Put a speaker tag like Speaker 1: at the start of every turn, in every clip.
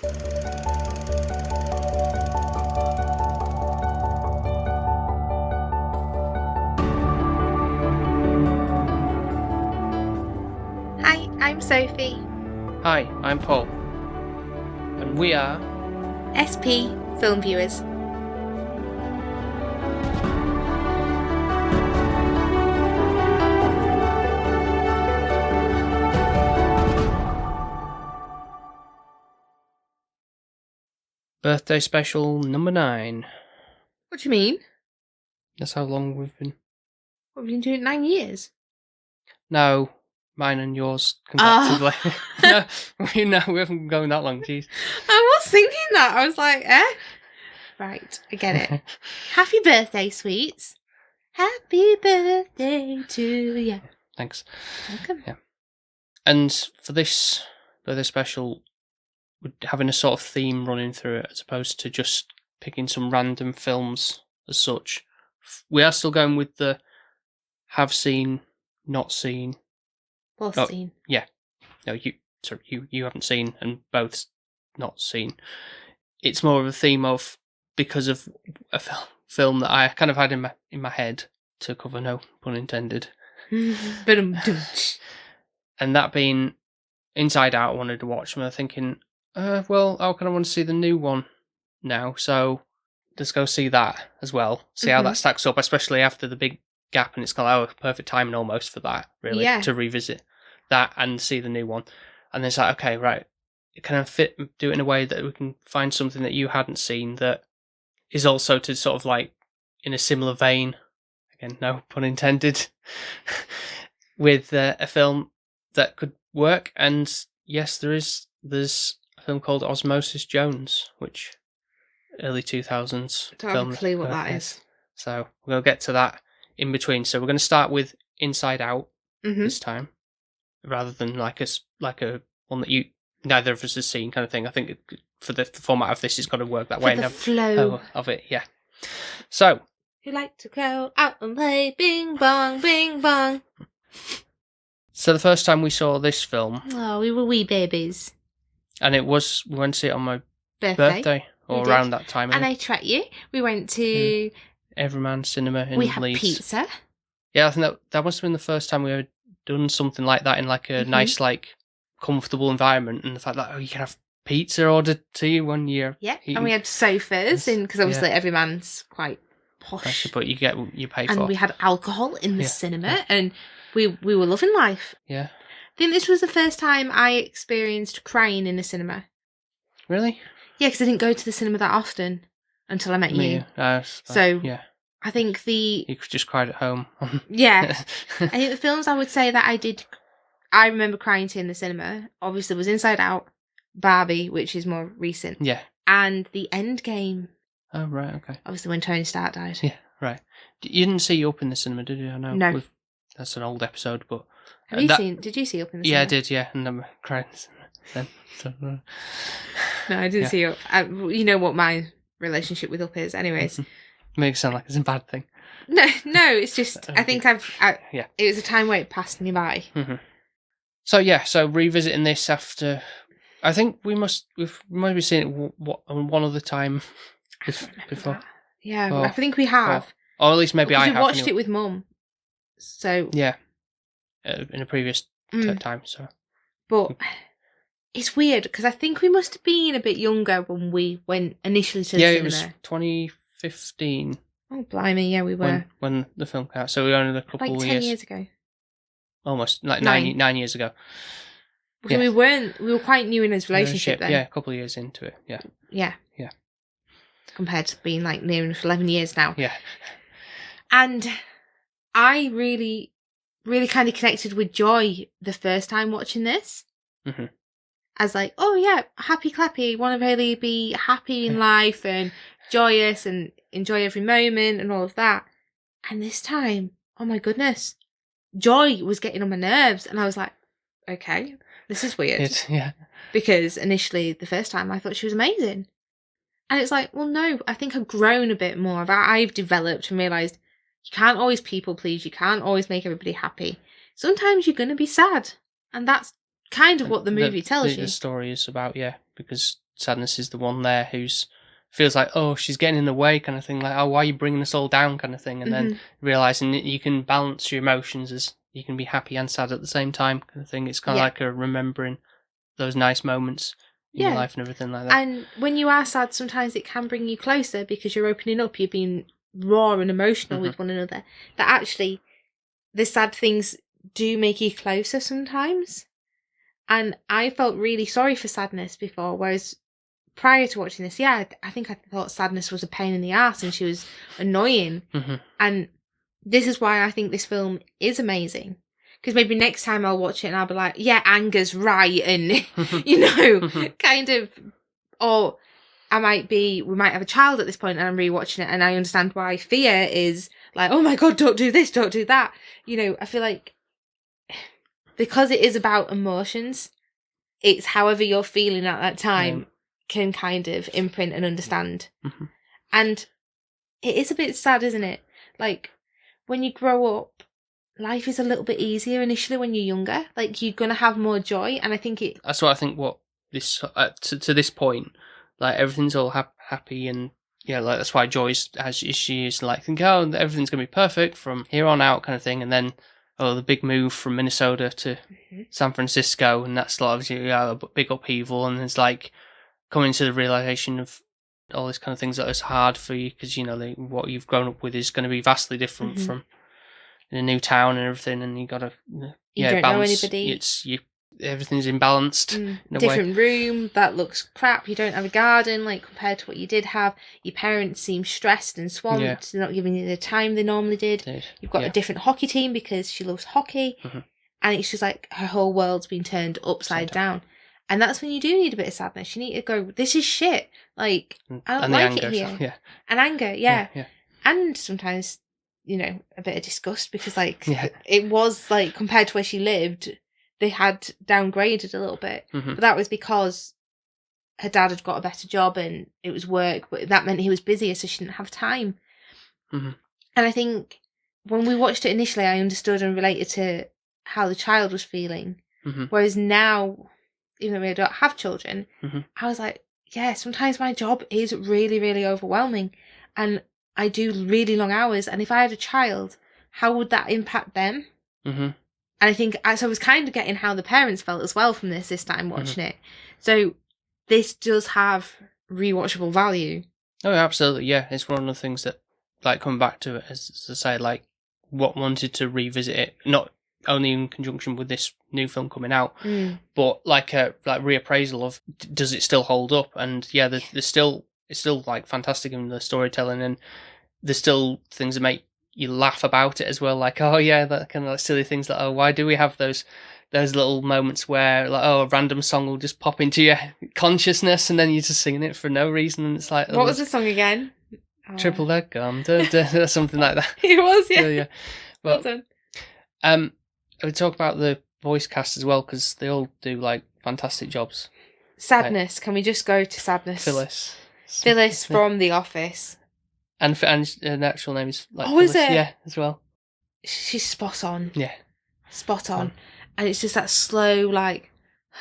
Speaker 1: Hi, I'm Sophie.
Speaker 2: Hi, I'm Paul. And we are
Speaker 1: SP Film Viewers.
Speaker 2: birthday special number 9.
Speaker 1: What do you mean?
Speaker 2: That's how long we've been.
Speaker 1: What have you been doing 9 years?
Speaker 2: No, mine and yours comparatively. No, we haven't been going that long, jeez.
Speaker 1: I was thinking that. I was like, eh? Right, I get it. Happy birthday, sweets. Happy birthday to you.
Speaker 2: Thanks.
Speaker 1: Welcome.
Speaker 2: Yeah. And for this birthday special, we're having a sort of theme running through it as opposed to just picking some random films as such. We are still going with the have seen, not seen.
Speaker 1: Both seen.
Speaker 2: Yeah. No, you haven't seen and both not seen. It's more of a theme of because of a film that I kind of had in my head to cover, no pun intended. And that being Inside Out, I wanted to watch, and I'm thinking, well, how can I want to see the new one now? So let's go see that as well. See how that stacks up, especially after the big gap, and it's got perfect timing almost for that, really, to revisit that and see the new one. And it's like, okay, right, can I do it in a way that we can find something that you hadn't seen that is also to sort of like in a similar vein, again, no pun intended, with a film that could work. And yes, there's a film called Osmosis Jones, which early 2000s
Speaker 1: I don't
Speaker 2: film.
Speaker 1: have a clue what that is.
Speaker 2: So we'll get to that in between. So we're going to start with Inside Out this time, rather than like a one that neither of us has seen kind of thing. I think for the format of this, it's got to work that way.
Speaker 1: For the flow
Speaker 2: of it, yeah. So
Speaker 1: who like to go out and play bing bong, bing bong.
Speaker 2: So the first time we saw this film,
Speaker 1: we were wee babies,
Speaker 2: and we went to see it on my birthday or around that time.
Speaker 1: And I tracked you. We went to
Speaker 2: Everyman Cinema in Leeds.
Speaker 1: We had pizza.
Speaker 2: Yeah, I think that must have been the first time we had done something like that in like a nice, like comfortable environment, and the fact that you can have pizza ordered to you when you're eating.
Speaker 1: And we had sofas, because obviously Everyman's quite posh.
Speaker 2: But you pay for.
Speaker 1: And we had alcohol in the cinema, and we were loving life.
Speaker 2: Yeah.
Speaker 1: I think this was the first time I experienced crying in a cinema.
Speaker 2: Really?
Speaker 1: Yeah, because I didn't go to the cinema that often until I met you. So I think
Speaker 2: you just cried at home.
Speaker 1: Yeah. I think the films I would say that I remember crying to in the cinema, obviously was Inside Out, Barbie, which is more recent.
Speaker 2: Yeah.
Speaker 1: And The Endgame.
Speaker 2: Oh, right, okay.
Speaker 1: Obviously when Tony Stark died.
Speaker 2: Yeah, right. You didn't see Up in the cinema, did you? I know.
Speaker 1: No.
Speaker 2: That's an old episode, but...
Speaker 1: Did you see Up in the cinema?
Speaker 2: Yeah, I did, yeah. And I'm crying then. So,
Speaker 1: no, I didn't see Up. You know what my relationship with Up is, anyways.
Speaker 2: Makes it sound like it's a bad thing.
Speaker 1: No, it's just, I think it was a time where it passed me by.
Speaker 2: Mm-hmm. So revisiting this after... I think we might be seeing it one other time before.
Speaker 1: Yeah, I think we have.
Speaker 2: Or at least maybe I have.
Speaker 1: We watched it with Mum. So
Speaker 2: yeah, in a previous time. So,
Speaker 1: but it's weird because I think we must have been a bit younger when we went initially to the cinema. Yeah, it was
Speaker 2: 2015.
Speaker 1: Oh blimey! Yeah, we were
Speaker 2: when the film came out. So we were only a couple of years.
Speaker 1: 10 years ago.
Speaker 2: Almost like 9 years ago.
Speaker 1: So we were quite new in his relationship then.
Speaker 2: Yeah, a couple of years into it. Yeah.
Speaker 1: Yeah.
Speaker 2: Yeah.
Speaker 1: Compared to being like near enough 11 years now.
Speaker 2: Yeah.
Speaker 1: And I really, really kind of connected with Joy the first time watching this.
Speaker 2: Mm-hmm.
Speaker 1: As like, oh yeah, happy clappy, want to really be happy in life and joyous and enjoy every moment and all of that. And this time, oh my goodness, Joy was getting on my nerves, and I was like, okay, this is weird. Because initially, the first time, I thought she was amazing. And it's like, well, no, I think I've grown a bit more. I've developed and realised you can't always people please. You can't always make everybody happy. Sometimes you're going to be sad. And that's kind of what the movie tells you.
Speaker 2: The story is about, because Sadness is the one there who's feels like, oh, she's getting in the way kind of thing, like, oh, why are you bringing us all down kind of thing, and then realising that you can balance your emotions as you can be happy and sad at the same time kind of thing. It's kind of like a remembering those nice moments in your life and everything like that.
Speaker 1: And when you are sad, sometimes it can bring you closer because you're opening up, you're being raw and emotional with one another. That actually, the sad things do make you closer sometimes. And I felt really sorry for Sadness before, whereas prior to watching this, I think I thought Sadness was a pain in the ass and she was annoying. And this is why I think this film is amazing. Because maybe next time I'll watch it and I'll be like, yeah, anger's right. And, you know, kind of, or we might have a child at this point and I'm rewatching it and I understand why fear is like, oh my God, don't do this, don't do that. You know, I feel like because it is about emotions, it's however you're feeling at that time can kind of imprint and understand. And it is a bit sad, isn't it? Like, when you grow up, life is a little bit easier initially when you're younger. Like, you're going to have more joy, and I think it...
Speaker 2: That's what I think what this... to this point, like, everything's all happy, and, yeah, like, that's why Joyce, as she is, like, think, oh, everything's going to be perfect from here on out kind of thing, and then, oh, the big move from Minnesota to San Francisco, and that's, obviously, a big upheaval, and it's, like, coming to the realisation of all these kind of things that is hard for you, because, you know, what you've grown up with is going to be vastly different from in a new town and everything, and you got to
Speaker 1: you don't
Speaker 2: balance.
Speaker 1: know anybody.
Speaker 2: Everything's imbalanced in a
Speaker 1: different
Speaker 2: way.
Speaker 1: Room that looks crap. You don't have a garden like compared to what you did have. Your parents seem stressed and swamped. They're not giving you the time they normally did. You've got a different hockey team because she loves hockey, and it's just like her whole world's been turned upside down. And that's when you do need a bit of sadness. You need to go, this is shit. Like, I don't like it here.
Speaker 2: So,
Speaker 1: and anger, and sometimes, you know, a bit of disgust because, like, it was, like, compared to where she lived, they had downgraded a little bit. But that was because her dad had got a better job and it was work, but that meant he was busier, so she didn't have time. And I think when we watched it initially, I understood and related to how the child was feeling. Whereas now, even though we don't have children, I was like, yeah, sometimes my job is really, really overwhelming. And I do really long hours. And if I had a child, how would that impact them? And I think, so I was kind of getting how the parents felt as well from this time watching it. So this does have rewatchable value.
Speaker 2: Oh, absolutely, yeah. It's one of the things that, like, coming back to it, as I say, like, what wanted to revisit it, not only in conjunction with this new film coming out, but like a reappraisal of does it still hold up? And yeah, there's still it's still like fantastic in the storytelling, and there's still things that make you laugh about it as well. Like, oh yeah, that kind of like silly things like, oh, why do we have those little moments where like, oh, a random song will just pop into your consciousness and then you're just singing it for no reason, and it's like,
Speaker 1: what was the song again?
Speaker 2: Triple Leg Gum, something like that.
Speaker 1: It was, yeah.
Speaker 2: But we talk about the voice cast as well, because they all do like fantastic jobs.
Speaker 1: Sadness. Can we just go to Sadness? Phyllis from The Office.
Speaker 2: And her actual name is like.
Speaker 1: Oh, Phyllis. Is it?
Speaker 2: Yeah, as well.
Speaker 1: She's spot on.
Speaker 2: Yeah,
Speaker 1: spot on. And it's just that slow, like,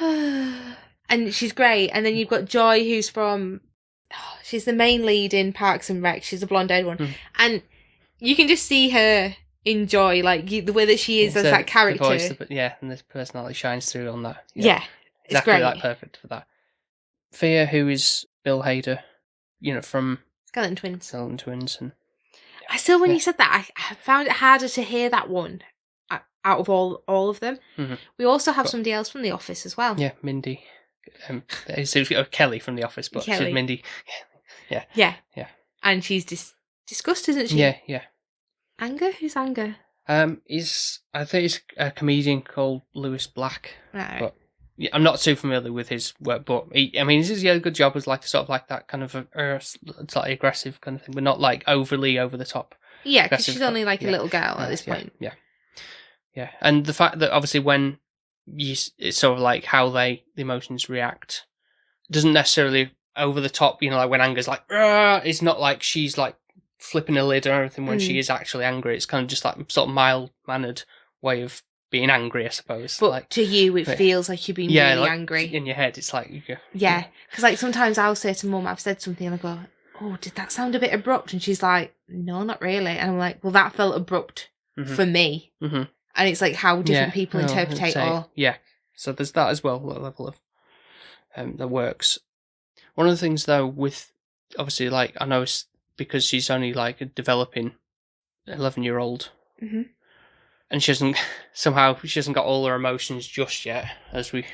Speaker 1: and she's great. And then you've got Joy, who's from. She's the main lead in Parks and Rec. She's the blonde-haired one, and you can just see her enjoy like the way that she is as that character.
Speaker 2: Voice, and this personality shines through on that.
Speaker 1: Yeah, it's
Speaker 2: exactly
Speaker 1: great.
Speaker 2: Like perfect for that. Thea, who is Bill Hader, from
Speaker 1: Skeleton Twins,
Speaker 2: and
Speaker 1: I still, when you said that, I found it harder to hear that one out of all of them. We also have somebody else from The Office as well.
Speaker 2: Yeah, Mindy. Kelly from The Office, but she's Mindy. Yeah.
Speaker 1: And she's disgusted, isn't she?
Speaker 2: Yeah.
Speaker 1: Anger? Who's Anger?
Speaker 2: I think he's a comedian called Lewis Black.
Speaker 1: Right.
Speaker 2: But yeah, I'm not too familiar with his work, but he does a good job as like sort of like that kind of slightly aggressive kind of thing, but not like overly over the top.
Speaker 1: Yeah, because she's only like a little girl at this point.
Speaker 2: Yeah, and the fact that obviously when it's sort of like how the emotions react doesn't necessarily over the top, like when Anger's like, it's not like she's like flipping a lid or anything when she is actually angry. It's kind of just like sort of mild-mannered way of being angry, I suppose.
Speaker 1: But
Speaker 2: like,
Speaker 1: to you, it feels like you're being really angry.
Speaker 2: In your head, it's like...
Speaker 1: Yeah, because like sometimes I'll say to Mum, I've said something and I go, oh, did that sound a bit abrupt? And she's like, no, not really. And I'm like, well, that felt abrupt for me. Mm-hmm. And it's like how different people interpret it all.
Speaker 2: Yeah, so there's that as well, that level of that works. One of the things, though, with, obviously, like, I know it's because she's only, like, a developing 11-year-old, and she hasn't got all her emotions just yet, as we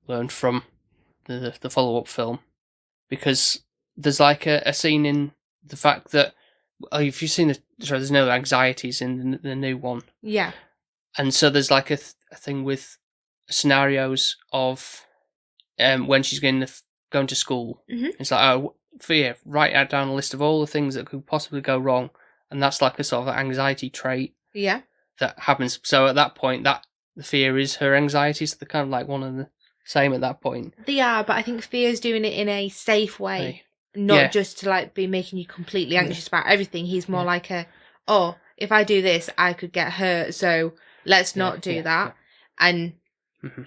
Speaker 2: learned from the follow-up film, because there's, like, a scene in the fact that, if you've seen there's no anxieties in the new one.
Speaker 1: Yeah.
Speaker 2: And so there's, like, a thing with scenarios of when she's going to school. It's like, oh, Fear, write down a list of all the things that could possibly go wrong, and that's like a sort of anxiety trait.
Speaker 1: Yeah.
Speaker 2: That happens. So at that point, the fear is her anxiety. So they're kind of like one and the same at that point.
Speaker 1: They are, but I think Fear's doing it in a safe way, not just to like be making you completely anxious about everything. He's more like if I do this, I could get hurt, so let's not do that, and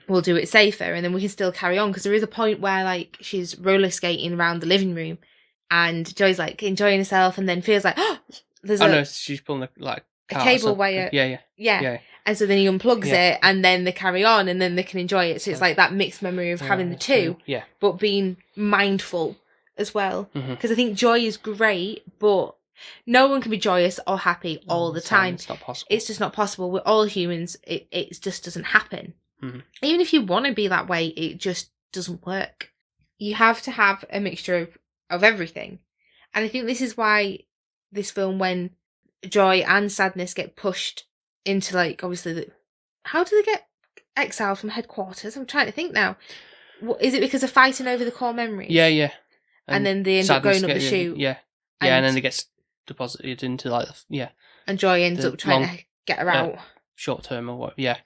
Speaker 1: we'll do it safer, and then we can still carry on. Because there is a point where like she's roller skating around the living and Joy's like enjoying herself, and then Fear's like, no,
Speaker 2: she's pulling a
Speaker 1: cable wire. Yeah. And so then he unplugs it, and then they carry on, and then they can enjoy it. So it's like that mixed memory of having the two, but being mindful as well. Because I think joy is great, but no one can be joyous or happy all the time.
Speaker 2: It's not possible.
Speaker 1: It's just not possible. We're all humans. It just doesn't happen. Even if you want to be that way, it just doesn't work. You have to have a mixture of everything. And I think this is why this film, when joy and sadness get pushed into, like, obviously, how do they get exiled from headquarters? I'm trying to think now. Is it because of fighting over the core memories?
Speaker 2: Yeah.
Speaker 1: And then they end up going up the chute.
Speaker 2: Yeah, and then it gets deposited into, like,
Speaker 1: and joy ends up trying to get her out.
Speaker 2: Short term or what, yeah.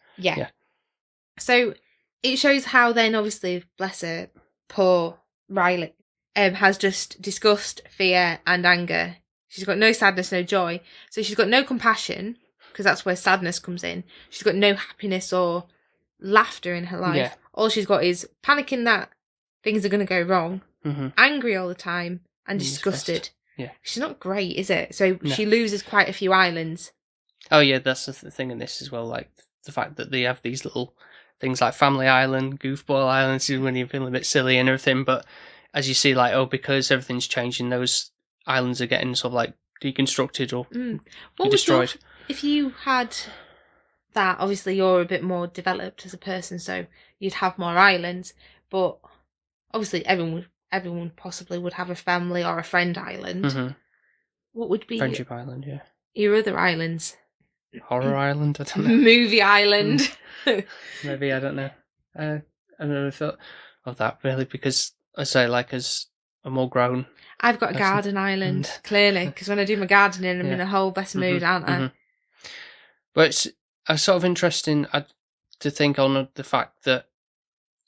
Speaker 1: So it shows how then, obviously, bless her, poor Riley, has just discussed fear and anger. She's got no sadness, no joy. So she's got no compassion, because that's where sadness comes in. She's got no happiness or laughter in her life. Yeah. All she's got is panicking that things are going to go wrong, angry all the time, and disgusted.
Speaker 2: Yeah.
Speaker 1: She's not great, is it? So she loses quite a few islands.
Speaker 2: Oh, yeah, that's the thing in this as well, like the fact that they have these little things like Family Island, Goofball Island, when you're feeling a bit silly and everything, but as you see, like, because everything's changing, those islands are getting sort of like deconstructed or destroyed. If you
Speaker 1: had that, obviously you're a bit more developed as a person, so you'd have more islands, but obviously everyone possibly would have a family or a friend island. What would be
Speaker 2: Friendship Island? Yeah.
Speaker 1: Your other islands?
Speaker 2: Horror Island? I don't know.
Speaker 1: Movie Island?
Speaker 2: Maybe, I don't know. I never thought of that, really, because I say, like, as a more grown...
Speaker 1: I've got a garden island, clearly, because when I do my gardening, I'm in a whole better mood, aren't I?
Speaker 2: But it's sort of interesting to think on the fact that,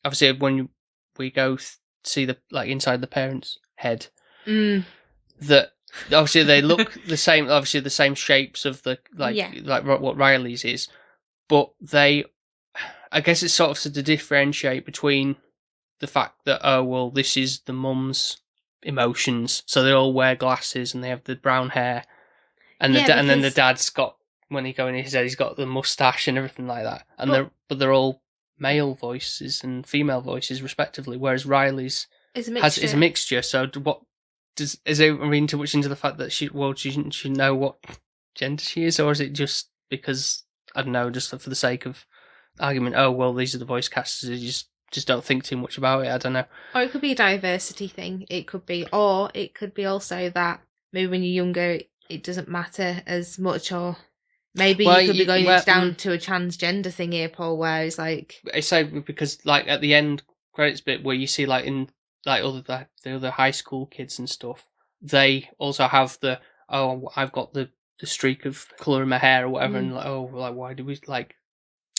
Speaker 2: obviously, when we go see the, like, inside the parents' head, that obviously they look the same, obviously the same shapes of the, like what Riley's is, but I guess it's sort of to differentiate between the fact that, this is the mum's emotions, so they all wear glasses and they have the brown hair, and and then the dad's got, when he go in his head, he's got the mustache and everything like that, and they're all male voices and female voices respectively, whereas Riley's is a mixture. So what is it reading too much into the fact that she know what gender she is, or is it just because, I don't know, just for the sake of argument, these are the voice casters, you just don't think too much about it, I don't know.
Speaker 1: Or it could be a diversity thing, it could be also that maybe when you're younger it doesn't matter as much, or maybe you could be going down to a transgender thing here, Paul, where it's like...
Speaker 2: It's so, because, like, at the end credits bit where you see, like, in, like, the other high school kids and stuff, they also have the, I've got the streak of colour in my hair or whatever, and like, why do we, like...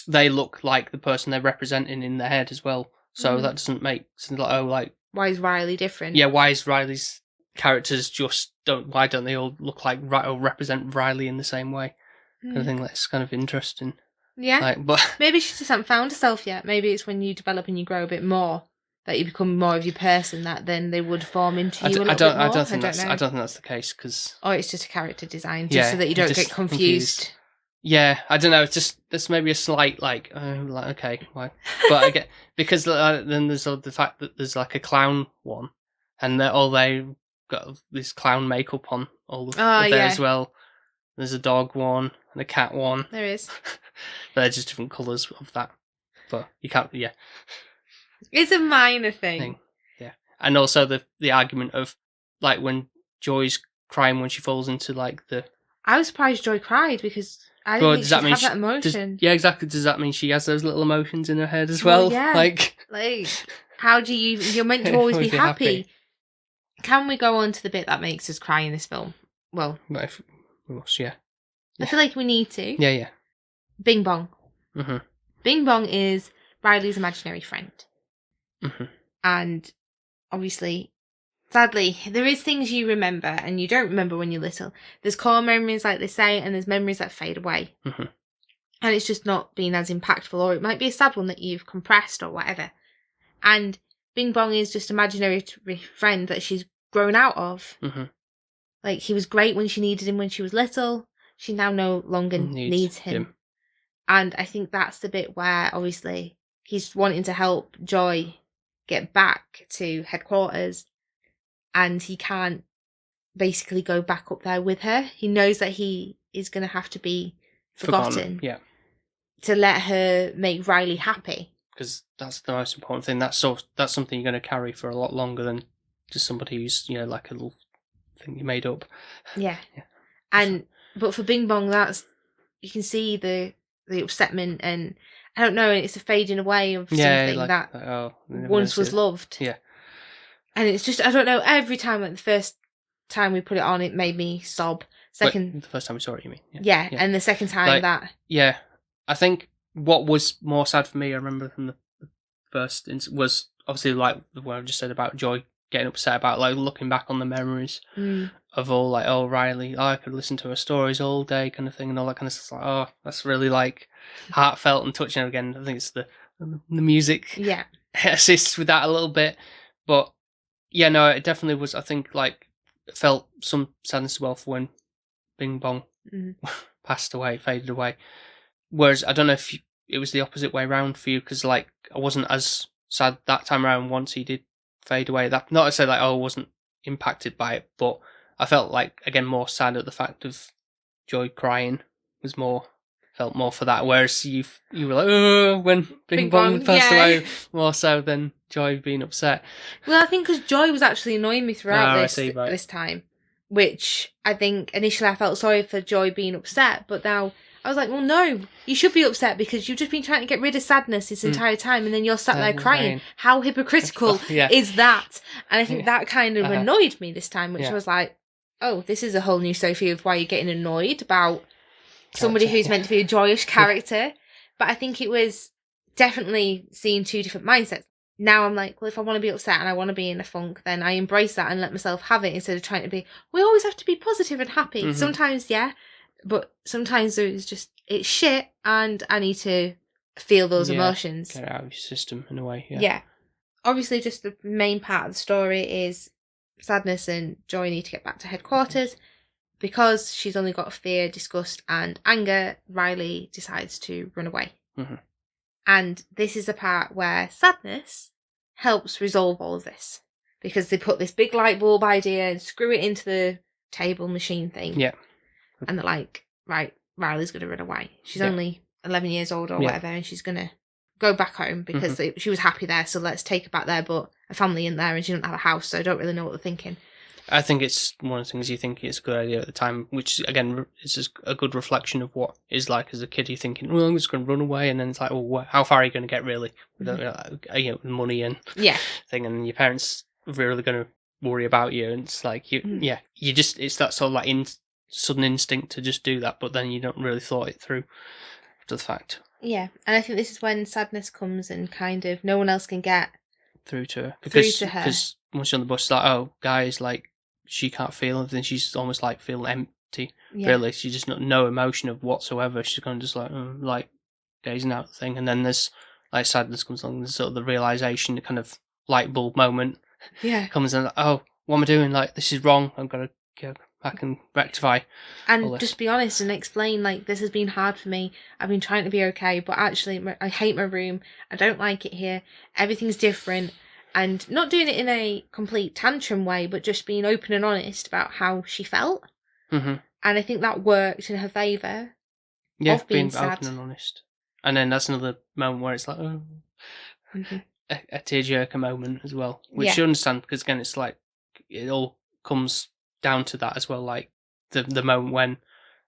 Speaker 2: They look like the person they're representing in their head as well, so that doesn't make sense. Like,
Speaker 1: why is Riley different?
Speaker 2: Yeah, why is Riley's characters why don't they all look like or represent Riley in the same way? I think that's kind of interesting.
Speaker 1: Yeah.
Speaker 2: Like, but
Speaker 1: maybe she just hasn't found herself yet. Maybe it's when you develop and you grow a bit more that you become more of your person, that then they would form into you a little bit more.
Speaker 2: I don't think that's the case, because
Speaker 1: or it's just a character design, just so that you don't get confused.
Speaker 2: Yeah, I don't know. It's just there's maybe a slight like okay, why? But I get because then there's the fact that there's like a clown one, and they've got this clown makeup on all of there as well. There's a dog one and a cat one.
Speaker 1: There is.
Speaker 2: They're just different colours of that, but you can't. Yeah,
Speaker 1: it's a minor thing.
Speaker 2: Yeah, and also the argument of like when Joy's crying when she falls into like the.
Speaker 1: I was surprised Joy cried because I didn't think she'd have that emotion.
Speaker 2: Yeah, exactly. Does that mean she has those little emotions in her head as well?
Speaker 1: Yeah.
Speaker 2: Like
Speaker 1: how do you're meant to always be happy. Can we go on to the bit that makes us cry in this film? Well,
Speaker 2: if we must, yeah.
Speaker 1: I feel like we need to.
Speaker 2: Yeah.
Speaker 1: Bing Bong.
Speaker 2: Mm-hmm.
Speaker 1: Bing Bong is Riley's imaginary friend.
Speaker 2: Mm-hmm.
Speaker 1: And obviously, sadly, there is things you remember and you don't remember when you're little. There's core memories, like they say, and there's memories that fade away.
Speaker 2: Mm-hmm.
Speaker 1: And it's just not been as impactful, or it might be a sad one that you've compressed or whatever. And Bing Bong is just an imaginary friend that she's grown out of.
Speaker 2: Mm-hmm.
Speaker 1: Like, he was great when she needed him when she was little. She now no longer needs him. And I think that's the bit where, obviously, he's wanting to help Joy get back to headquarters. And he can't basically go back up there with her. He knows that he is going to have to be forgotten.
Speaker 2: Yeah.
Speaker 1: To let her make Riley happy.
Speaker 2: Because that's the most important thing. That's something you're going to carry for a lot longer than just somebody who's, like a little thing you made up.
Speaker 1: Yeah. But for Bing Bong, you can see the upsetment, and I don't know, it's a fading away of something that once was loved.
Speaker 2: Yeah.
Speaker 1: And it's just, I don't know, every time, like the first time we put it on, it made me sob.
Speaker 2: The first time we saw it, you mean?
Speaker 1: Yeah, and the second time that...
Speaker 2: Yeah, I think what was more sad for me, I remember from the first, was obviously like what I just said about Joy getting upset about, like looking back on the memories of all, like, oh, Riley, I could listen to her stories all day kind of thing, and all that kind of stuff. Like, oh, that's really like heartfelt and touching. Again, I think it's the music assists with that a little bit. But yeah, no, it definitely was, I think, like, felt some sadness as well for when Bing Bong passed away, faded away. Whereas I don't know if it was the opposite way around for you, because like I wasn't as sad that time around once he did fade away. That not to say like I wasn't impacted by it, but I felt like again more sad at the fact of Joy crying felt more for that. Whereas you were like, oh, when Bing Bong passed away, more so than Joy being upset.
Speaker 1: Well, I think because Joy was actually annoying me throughout this time, which I think initially I felt sorry for Joy being upset, but now I was like, well, no, you should be upset because you've just been trying to get rid of sadness this entire time, and then you're sat there crying. How hypocritical is that? And I think that kind of annoyed me this time, which I was like, oh, this is a whole new Sophie of why you're getting annoyed about somebody who's meant to be a joyous character. But I think it was definitely seeing two different mindsets. Now I'm like, well, if I want to be upset and I want to be in a funk, then I embrace that and let myself have it, instead of trying to be, we always have to be positive and happy. Sometimes, but sometimes it's shit, and I need to feel those emotions.
Speaker 2: Get it out of your system in a way.
Speaker 1: Yeah. Obviously, just the main part of the story is sadness and Joy need to get back to headquarters. Because she's only got fear, disgust, and anger, Riley decides to run away. And this is the part where sadness helps resolve all of this. Because they put this big light bulb idea and screw it into the table machine thing.
Speaker 2: Yeah.
Speaker 1: And they're like, right, Riley's going to run away. She's only 11 years old or whatever, and she's going to go back home because she was happy there, so let's take her back there, but a family in there and she doesn't have a house, so I don't really know what they're thinking.
Speaker 2: I think it's one of the things you think is a good idea at the time, which, again, is just a good reflection of what it's like as a kid. You're thinking, well, I'm just going to run away, and then it's like, well, how far are you going to get, really? With money and thing, and your parents are really going to worry about you, and it's like, it's that sort of like sudden instinct to just do that, but then you don't really thought it through after the fact. Yeah,
Speaker 1: and I think this is when sadness comes and kind of no one else can get
Speaker 2: through to her. Because once you're on the bus, it's like, oh, guys, like, she can't feel anything. She's almost like feeling empty. Really, she's just no emotion of whatsoever. She's kind of just like, gazing out the thing, and then there's like sadness comes along. There's sort of the realization, the kind of light bulb moment comes in. Oh, what am I doing? Like, this is wrong. I've got to go back and rectify.
Speaker 1: And just be honest and explain, like, this has been hard for me. I've been trying to be okay, but actually I hate my room. I don't like it here. Everything's different. And not doing it in a complete tantrum way, but just being open and honest about how she felt.
Speaker 2: Mm-hmm.
Speaker 1: And I think that worked in her favour.
Speaker 2: Yeah,
Speaker 1: of being sad.
Speaker 2: open and honest. And then that's another moment where it's like, oh, a tearjerker moment as well. Which you understand, because again, it's like, it all comes down to that as well, like the moment when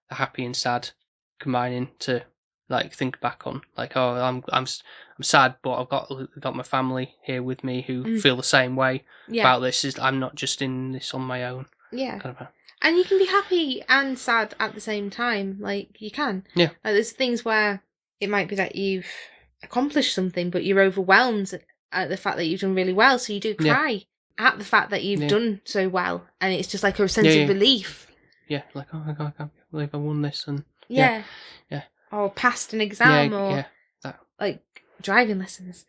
Speaker 2: the happy and sad combining to like think back on, like, oh, I'm sad, but I've got my family here with me who feel the same way about this. Is I'm not just in this on my own.
Speaker 1: Yeah, and you can be happy and sad at the same time. Like, you can.
Speaker 2: Yeah,
Speaker 1: like, there's things where it might be that you've accomplished something, but you're overwhelmed at the fact that you've done really well, so you do cry at the fact that you've done so well, and it's just like a sense of relief.
Speaker 2: Yeah, like, oh my god, I can't believe I won this, and
Speaker 1: yeah, or passed an exam, or like driving lessons.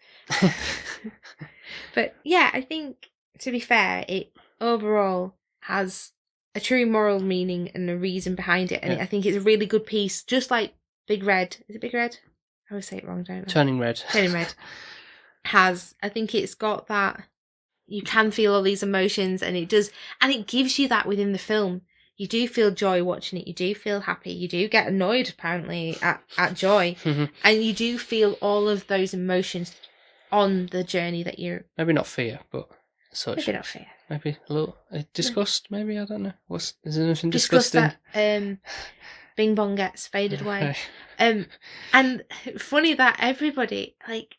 Speaker 1: But yeah, I think, to be fair, it overall has a true moral meaning and a reason behind it, and I think it's a really good piece. Just like Big Red, is it Big Red? I always say it wrong, don't I?
Speaker 2: Turning Red
Speaker 1: has, I think it's got that, you can feel all these emotions, and it does, and it gives you that within the film. You do feel joy watching it, you do feel happy, you do get annoyed apparently at joy, and you do feel all of those emotions on the journey that you're...
Speaker 2: Maybe not fear, but such.
Speaker 1: Maybe not fear.
Speaker 2: Maybe a little disgust, maybe, I don't know. Is there anything
Speaker 1: disgust
Speaker 2: disgusting?
Speaker 1: That Bing Bong gets faded away. And funny that everybody, like,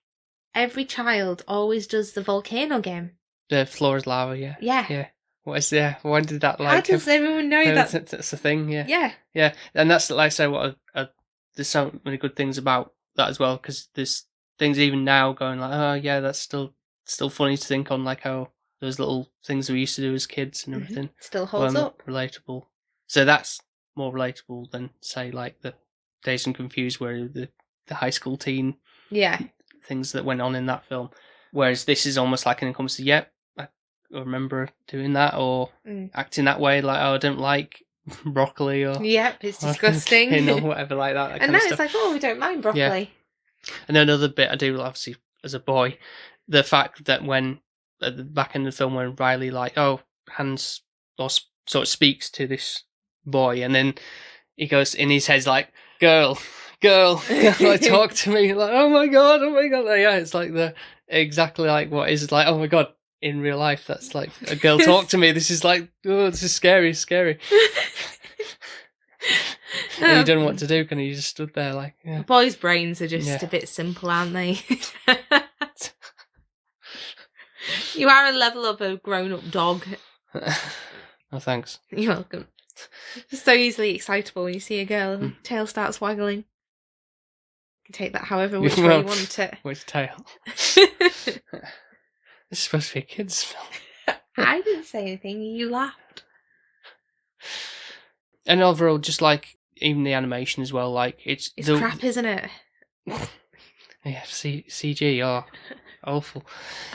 Speaker 1: every child always does the volcano game. The
Speaker 2: floor is lava, yeah.
Speaker 1: Yeah.
Speaker 2: What is there? When did that, like...
Speaker 1: How does everyone know that?
Speaker 2: That's a thing, yeah.
Speaker 1: Yeah.
Speaker 2: Yeah, and that's, like I say, there's so many good things about that as well, because there's things even now going like, oh yeah, that's still funny to think on, like how those little things we used to do as kids and everything.
Speaker 1: Still holds up.
Speaker 2: Relatable. So that's more relatable than, say, like the Dazed and Confused, where the high school teen things that went on in that film. Whereas this is almost like an encompassing, I remember doing that or acting that way, like, oh, I don't like broccoli, or
Speaker 1: it's disgusting,
Speaker 2: or whatever like that.
Speaker 1: And now it's like, oh, we don't mind broccoli. Yeah.
Speaker 2: And another bit I do, obviously, as a boy, the fact that when at the back end of the film, when Riley, like, Hans or sort of speaks to this boy, and then he goes in his head's like, girl, like, talk to me, like, oh my god, yeah, it's like exactly like what is like, oh my god, in real life, that's like a girl talk to me. This is like, oh, this is scary. And you don't know what to do, you just stood there like,
Speaker 1: Boys' brains are just a bit simple, aren't they? You are a level of a grown-up dog.
Speaker 2: Oh, thanks.
Speaker 1: You're welcome. Just so easily excitable when you see a girl, tail starts waggling. You can take that however which way you want it.
Speaker 2: Which tail? It's supposed to be a kid's film.
Speaker 1: I didn't say anything, you laughed.
Speaker 2: And overall, just like, even the animation as well, like, it's
Speaker 1: crap, isn't it?
Speaker 2: Yeah, CG, awful.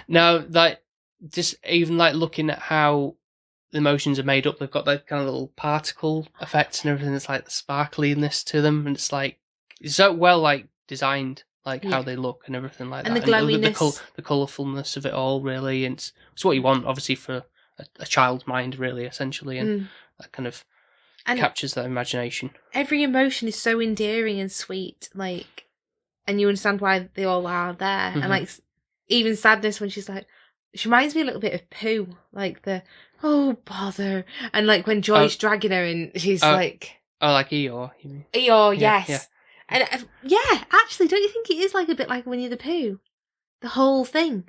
Speaker 2: Now, like, just even like looking at how the emotions are made up, they've got that kind of little particle effects and everything. It's like the sparkliness to them, and it's like, it's so well, like, designed, like how they look and everything like
Speaker 1: and
Speaker 2: that.
Speaker 1: The glowiness.
Speaker 2: The colourfulness of it all, really. And it's what you want, obviously, for a child's mind, really, essentially. And that kind of captures that imagination.
Speaker 1: Every emotion is so endearing and sweet, like, and you understand why they all are there. And, like, even sadness when she's like, she reminds me a little bit of Pooh, like the, oh, bother. And, like, when Joy's dragging her and she's like...
Speaker 2: Oh, like Eeyore, you mean?
Speaker 1: Eeyore, yes. Yeah. And actually, don't you think it is like a bit like Winnie the Pooh? The whole thing.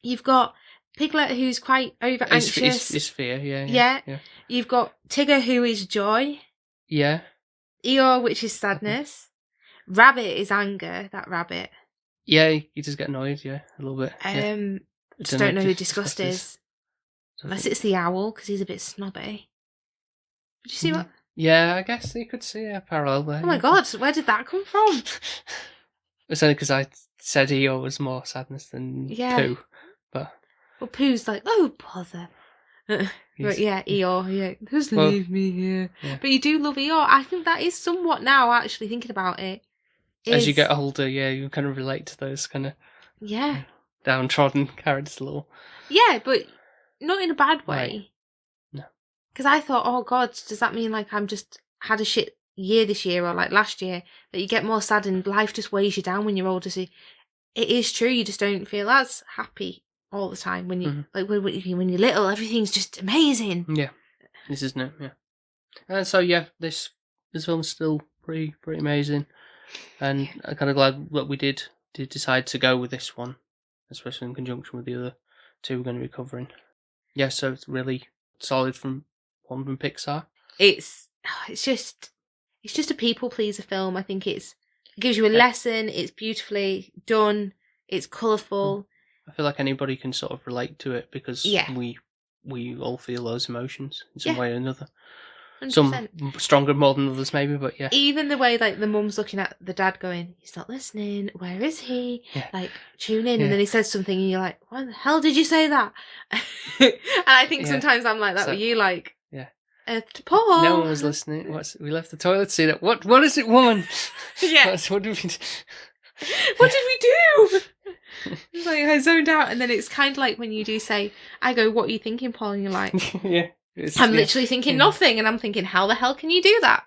Speaker 1: You've got Piglet, who's quite over anxious.
Speaker 2: It's fear,
Speaker 1: yeah. You've got Tigger, who is joy.
Speaker 2: Yeah.
Speaker 1: Eeyore, which is sadness. Rabbit is anger. That rabbit.
Speaker 2: Yeah, he does get annoyed. Yeah, a little bit.
Speaker 1: Just don't know who Disgust is. Unless it's the owl, because he's a bit snobby. Did you see what?
Speaker 2: Yeah, I guess you could see a parallel there.
Speaker 1: Oh my god, where did that come from?
Speaker 2: It's only because I said Eeyore was more sadness than Pooh. But
Speaker 1: well, Pooh's like, oh bother. But yeah, Eeyore, yeah, just leave me here. Yeah. But you do love Eeyore. I think that is somewhat now, actually, thinking about it.
Speaker 2: As you get older, yeah, you kind of relate to those kind of downtrodden characters a little.
Speaker 1: Yeah, but not in a bad way.
Speaker 2: Right. No.
Speaker 1: Because I thought, oh God, does that mean like I'm just had a shit year this year or like last year, that you get more sad and life just weighs you down when you're older? So it is true, you just don't feel as happy all the time when you like when you're little. Everything's just amazing.
Speaker 2: Yeah, this isn't it. Yeah, and so yeah, this film's still pretty amazing, and I'm kind of glad that we did decide to go with this one, especially in conjunction with the other two we're going to be covering. Yeah, so it's really solid from Pixar.
Speaker 1: It's just a people pleaser film. I think it gives you a lesson. It's beautifully done. It's colourful.
Speaker 2: I feel like anybody can sort of relate to it because we all feel those emotions in some way or another. 100%. Some stronger more than others, maybe, but yeah.
Speaker 1: Even the way like the mum's looking at the dad, going, "He's not listening. Where is he? Yeah. Like, tune in." And then he says something, and you're like, "Why the hell did you say that?" And I think sometimes I'm like that with you, like, Paul.
Speaker 2: No one was listening. We left the toilet seat up. What is it, woman?
Speaker 1: Yeah.
Speaker 2: What did we do?
Speaker 1: What did we do? It's like I zoned out, and then it's kind of like when you do say, I go, "What are you thinking, Paul?" And you're like,
Speaker 2: yeah.
Speaker 1: I'm literally thinking nothing, and I'm thinking, how the hell can you do that?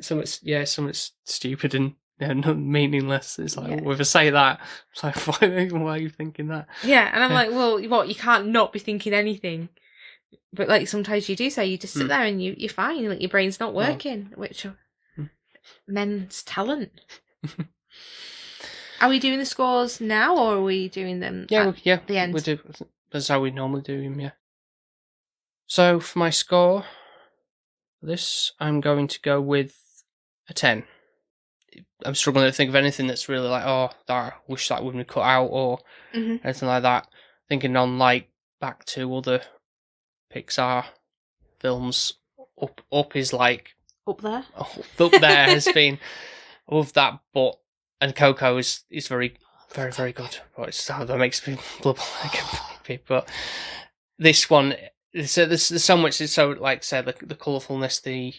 Speaker 2: So much stupid and not meaningless. It's like, well, if I say that, it's like, why are you thinking that?
Speaker 1: Yeah, and I'm like, well, what? You can't not be thinking anything. But like sometimes you do say, you just sit there and you're fine, like your brain's not working, which men's talent. Are we doing the scores now, or are we doing them at the end?
Speaker 2: We do. That's how we normally do them, yeah. So for my score for this, I'm going to go with a 10. I'm struggling to think of anything that's really like, oh, I wish that wouldn't be cut out or anything like that. Thinking on like back to other Pixar films, Up is like
Speaker 1: up there.
Speaker 2: Up there has been of that, and Coco is very very good. But that makes me blubber like a baby. But this one. So there's so much. So like say the colourfulness, the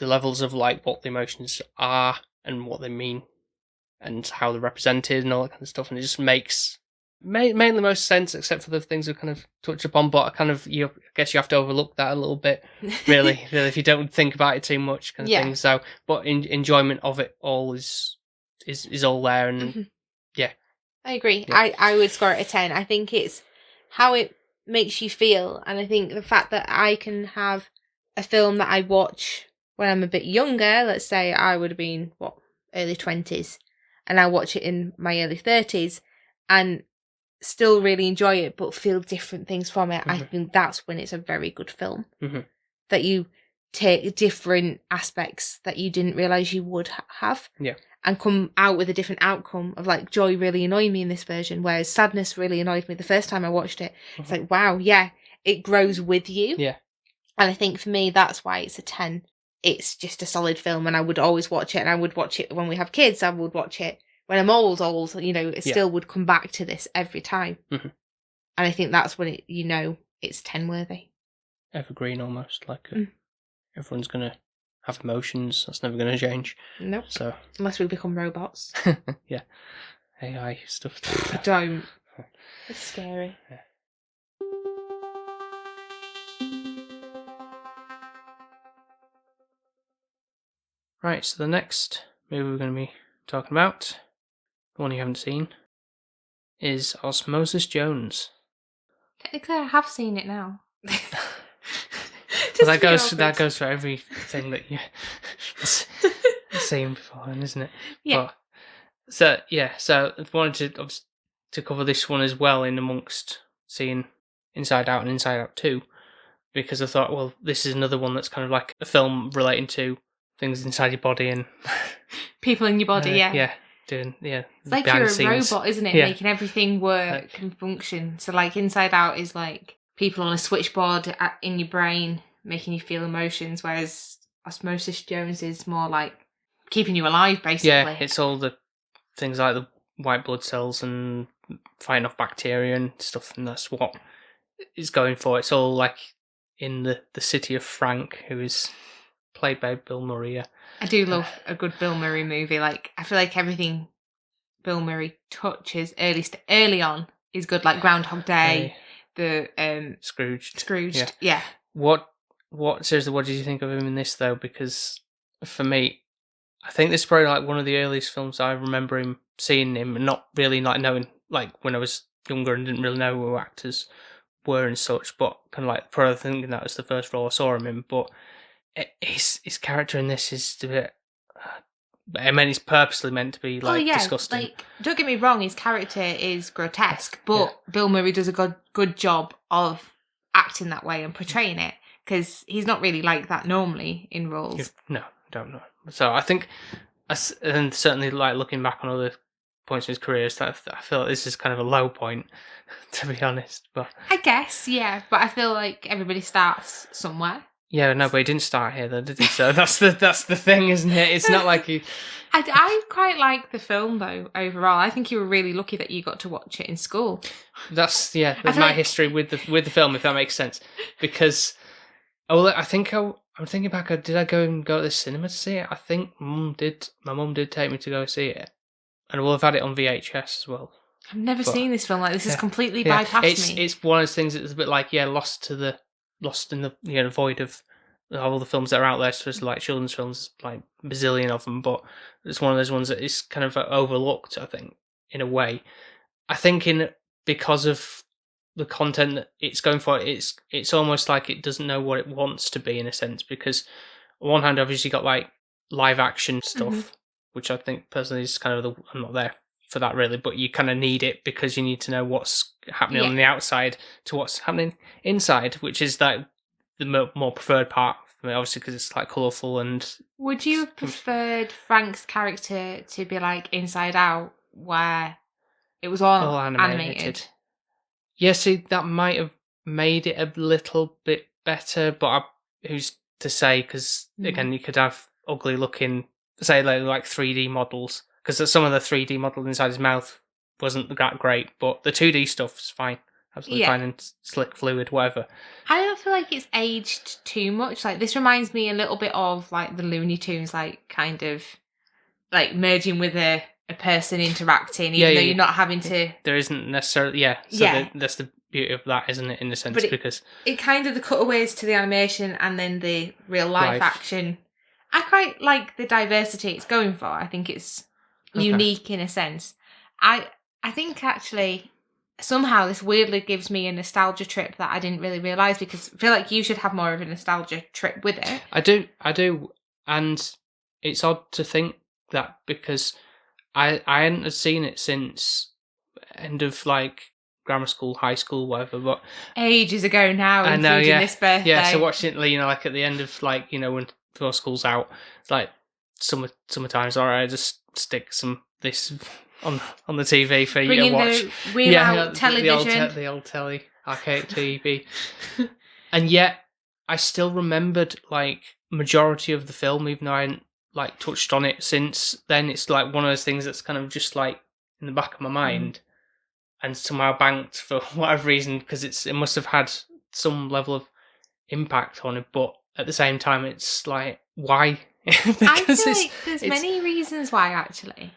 Speaker 2: levels of like what the emotions are and what they mean, and how they're represented and all that kind of stuff, and it just makes mainly most sense, except for the things we kind of touched upon. But I guess you have to overlook that a little bit, really, if you don't think about it too much, kind of thing. So, but enjoyment of it all is all there, and
Speaker 1: I agree. Yeah. I would score it a 10. I think it's how it makes you feel, and I think the fact that I can have a film that I watch when I'm a bit younger, let's say I would have been early 20s, and I watch it in my early 30s and still really enjoy it but feel different things from it. I think that's when it's a very good film, that you take different aspects that you didn't realize you would have and come out with a different outcome of like joy really annoying me in this version, whereas sadness really annoyed me the first time I watched it. It's like, wow, it grows with you. Yeah. And I think for me, that's why it's a 10. It's just a solid film, and I would always watch it, and I would watch it when we have kids. I would watch it when I'm old, it still would come back to this every time. And I think that's when it's 10 worthy.
Speaker 2: Evergreen almost, like everyone's going to have emotions. That's never going to change.
Speaker 1: Nope.
Speaker 2: So
Speaker 1: unless we become robots.
Speaker 2: Yeah. AI stuff.
Speaker 1: Don't. It's scary. Yeah.
Speaker 2: Right, so the next movie we're going to be talking about, the one you haven't seen, is Osmosis Jones.
Speaker 1: Technically, I have seen it now.
Speaker 2: Well, that goes for everything that you've seen before, isn't it?
Speaker 1: Yeah.
Speaker 2: So I wanted to cover this one as well in amongst seeing Inside Out and Inside Out 2, because I thought, well, this is another one that's kind of like a film relating to things inside your body and
Speaker 1: people in your body,
Speaker 2: doing
Speaker 1: it's like you're a robot, isn't it? Making everything work and function. So like Inside Out is like people on a switchboard in your brain making you feel emotions, whereas Osmosis Jones is more like keeping you alive, basically.
Speaker 2: Yeah, it's all the things like the white blood cells and fighting off bacteria and stuff, and that's what it's going for. It's all like in the city of Frank, who is played by Bill Murray. Yeah.
Speaker 1: I do love a good Bill Murray movie. Like, I feel like everything Bill Murray touches early on is good, like Groundhog Day, the
Speaker 2: Scrooged.
Speaker 1: Yeah.
Speaker 2: What seriously? What did you think of him in this though? Because for me, I think this is probably like one of the earliest films I remember him seeing him, and not really like knowing, like when I was younger and didn't really know who actors were and such, but kind of like probably thinking that was the first role I saw him in. But his character in this is a bit. I mean, it's purposely meant to be like disgusting.
Speaker 1: Like, don't get me wrong, his character is grotesque, but Bill Murray does a good job of acting that way and portraying it, because he's not really like that normally in roles.
Speaker 2: No, don't know. So I think, and certainly like looking back on other points in his career, I feel like this is kind of a low point, to be honest. But
Speaker 1: I guess, yeah, but I feel like everybody starts somewhere.
Speaker 2: Yeah, no, but he didn't start here, though, did he? So that's the thing, isn't it? It's not like he.
Speaker 1: I quite like the film though. Overall, I think you were really lucky that you got to watch it in school.
Speaker 2: That's my history with the film, if that makes sense. Because, I think I'm thinking back. Did I go to the cinema to see it? I think my mum did take me to go see it, and we'll have had it on VHS as well.
Speaker 1: I've never seen this film. Like, this has completely bypassed me.
Speaker 2: It's one of those things that's a bit like lost in the void of all the films that are out there, especially like children's films, like a bazillion of them, but it's one of those ones that is kind of overlooked, I think, in a way. I think because of the content that it's going for, it's almost like it doesn't know what it wants to be, in a sense, because on one hand, obviously you got like live action stuff, which I think personally is kind of I'm not there for that really, but you kind of need it because you need to know what's happening on the outside to what's happening inside, which is like the more preferred part for me, obviously, because it's like colourful. And
Speaker 1: would you have preferred Frank's character to be like Inside Out, where it was all animated?
Speaker 2: Yeah, see, that might have made it a little bit better, but who's to say? Because again, you could have ugly looking, say like 3D models. Because some of the 3D model inside his mouth wasn't that great, but the 2D stuff's fine. Absolutely fine, and slick fluid, whatever.
Speaker 1: I don't feel like it's aged too much. Like, this reminds me a little bit of like the Looney Tunes, like kind of like merging with a person interacting, even though you're not having to.
Speaker 2: There isn't necessarily, that's the beauty of that, isn't it, in a sense?
Speaker 1: But
Speaker 2: because
Speaker 1: it kind of the cutaways to the animation and then the real life action. I quite like the diversity it's going for. I think it's unique in a sense. I think actually somehow this weirdly gives me a nostalgia trip that I didn't really realise, because I feel like you should have more of a nostalgia trip with it.
Speaker 2: I do, and it's odd to think that, because I hadn't seen it since end of like grammar school, high school, whatever, but
Speaker 1: ages ago now, including this birthday.
Speaker 2: Yeah, so watching it, like at the end of like, when before school's out, it's like summertime's alright, just stick this on the TV for you to watch.
Speaker 1: The wheel out television.
Speaker 2: The old telly, archaic TV. And yet, I still remembered like majority of the film, even though I hadn't like touched on it since then. It's like one of those things that's kind of just like in the back of my mind, and somehow banked for whatever reason, because it must have had some level of impact on it. But at the same time, it's like, why?
Speaker 1: I feel like there's many reasons why, actually.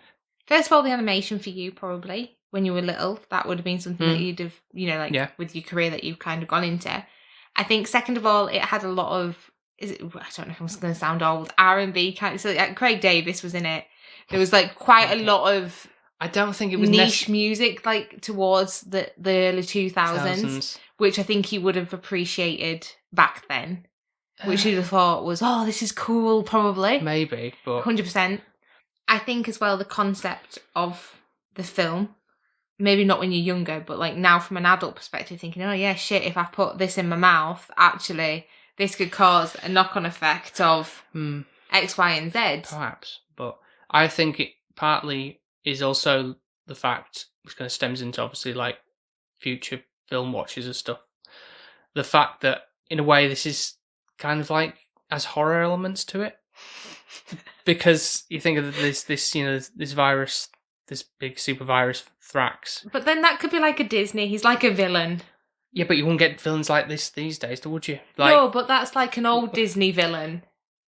Speaker 1: First of all, the animation for you, probably, when you were little, that would have been something that you'd have, with your career that you've kind of gone into. I think, second of all, it had a lot of, I don't know if I'm going to sound old, R&B kind of, so Craig Davis was in it. There was like quite a lot of,
Speaker 2: I don't think it was
Speaker 1: niche music, like towards the early 2000s, which I think you would have appreciated back then. Which you'd have thought was, this is cool, probably.
Speaker 2: Maybe, but
Speaker 1: 100%. I think as well the concept of the film, maybe not when you're younger, but like now from an adult perspective, thinking, if I put this in my mouth, actually, this could cause a knock-on effect of X, Y, and Z.
Speaker 2: Perhaps, but I think it partly is also the fact, which kind of stems into obviously like future film watches and stuff, the fact that in a way this is kind of like has horror elements to it. Because you think of this virus, this big super virus Thrax.
Speaker 1: But then that could be like a Disney. He's like a villain.
Speaker 2: Yeah, but you wouldn't get villains like this these days, would you? Like,
Speaker 1: no, but that's like an old Disney villain.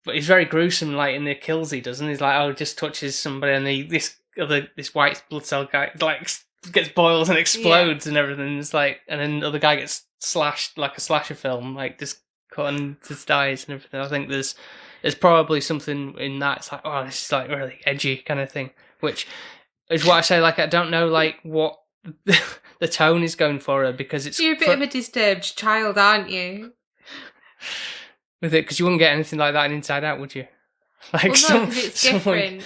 Speaker 2: But he's very gruesome, like in the kills he does, and he's like, just touches somebody, and this white blood cell guy like gets boiled and explodes and everything. It's like, and then the other guy gets slashed like a slasher film, like just cut and just dies and everything. I think there's probably something in that. It's like, oh, this is like really edgy kind of thing, which is what I say. Like, I don't know, like what the tone is going for her, because it's
Speaker 1: you're a bit of a disturbed child, aren't you?
Speaker 2: With it, because you wouldn't get anything like that in Inside Out, would you? Like,
Speaker 1: well, no, because it's different.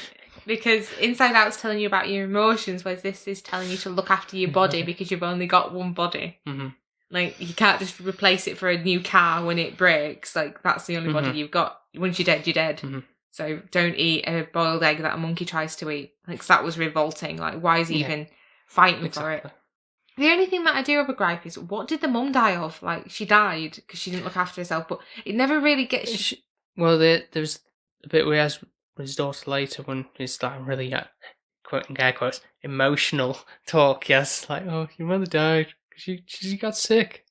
Speaker 1: Because Inside Out's telling you about your emotions, whereas this is telling you to look after your body because you've only got one body.
Speaker 2: Mm-hmm.
Speaker 1: Like, you can't just replace it for a new car when it breaks. Like, that's the only body you've got. Once you're dead, you're dead. Mm-hmm. So don't eat a boiled egg that a monkey tries to eat. Like, that was revolting. Like, why is he even fighting for it? The only thing that I do have a gripe is, what did the mum die of? Like, she died because she didn't look after herself, but it never really gets...
Speaker 2: Well, there's a bit where he has with his daughter later when he's like really, quoting air quotes, emotional talk, yes. Like, oh, your mother died because she got sick.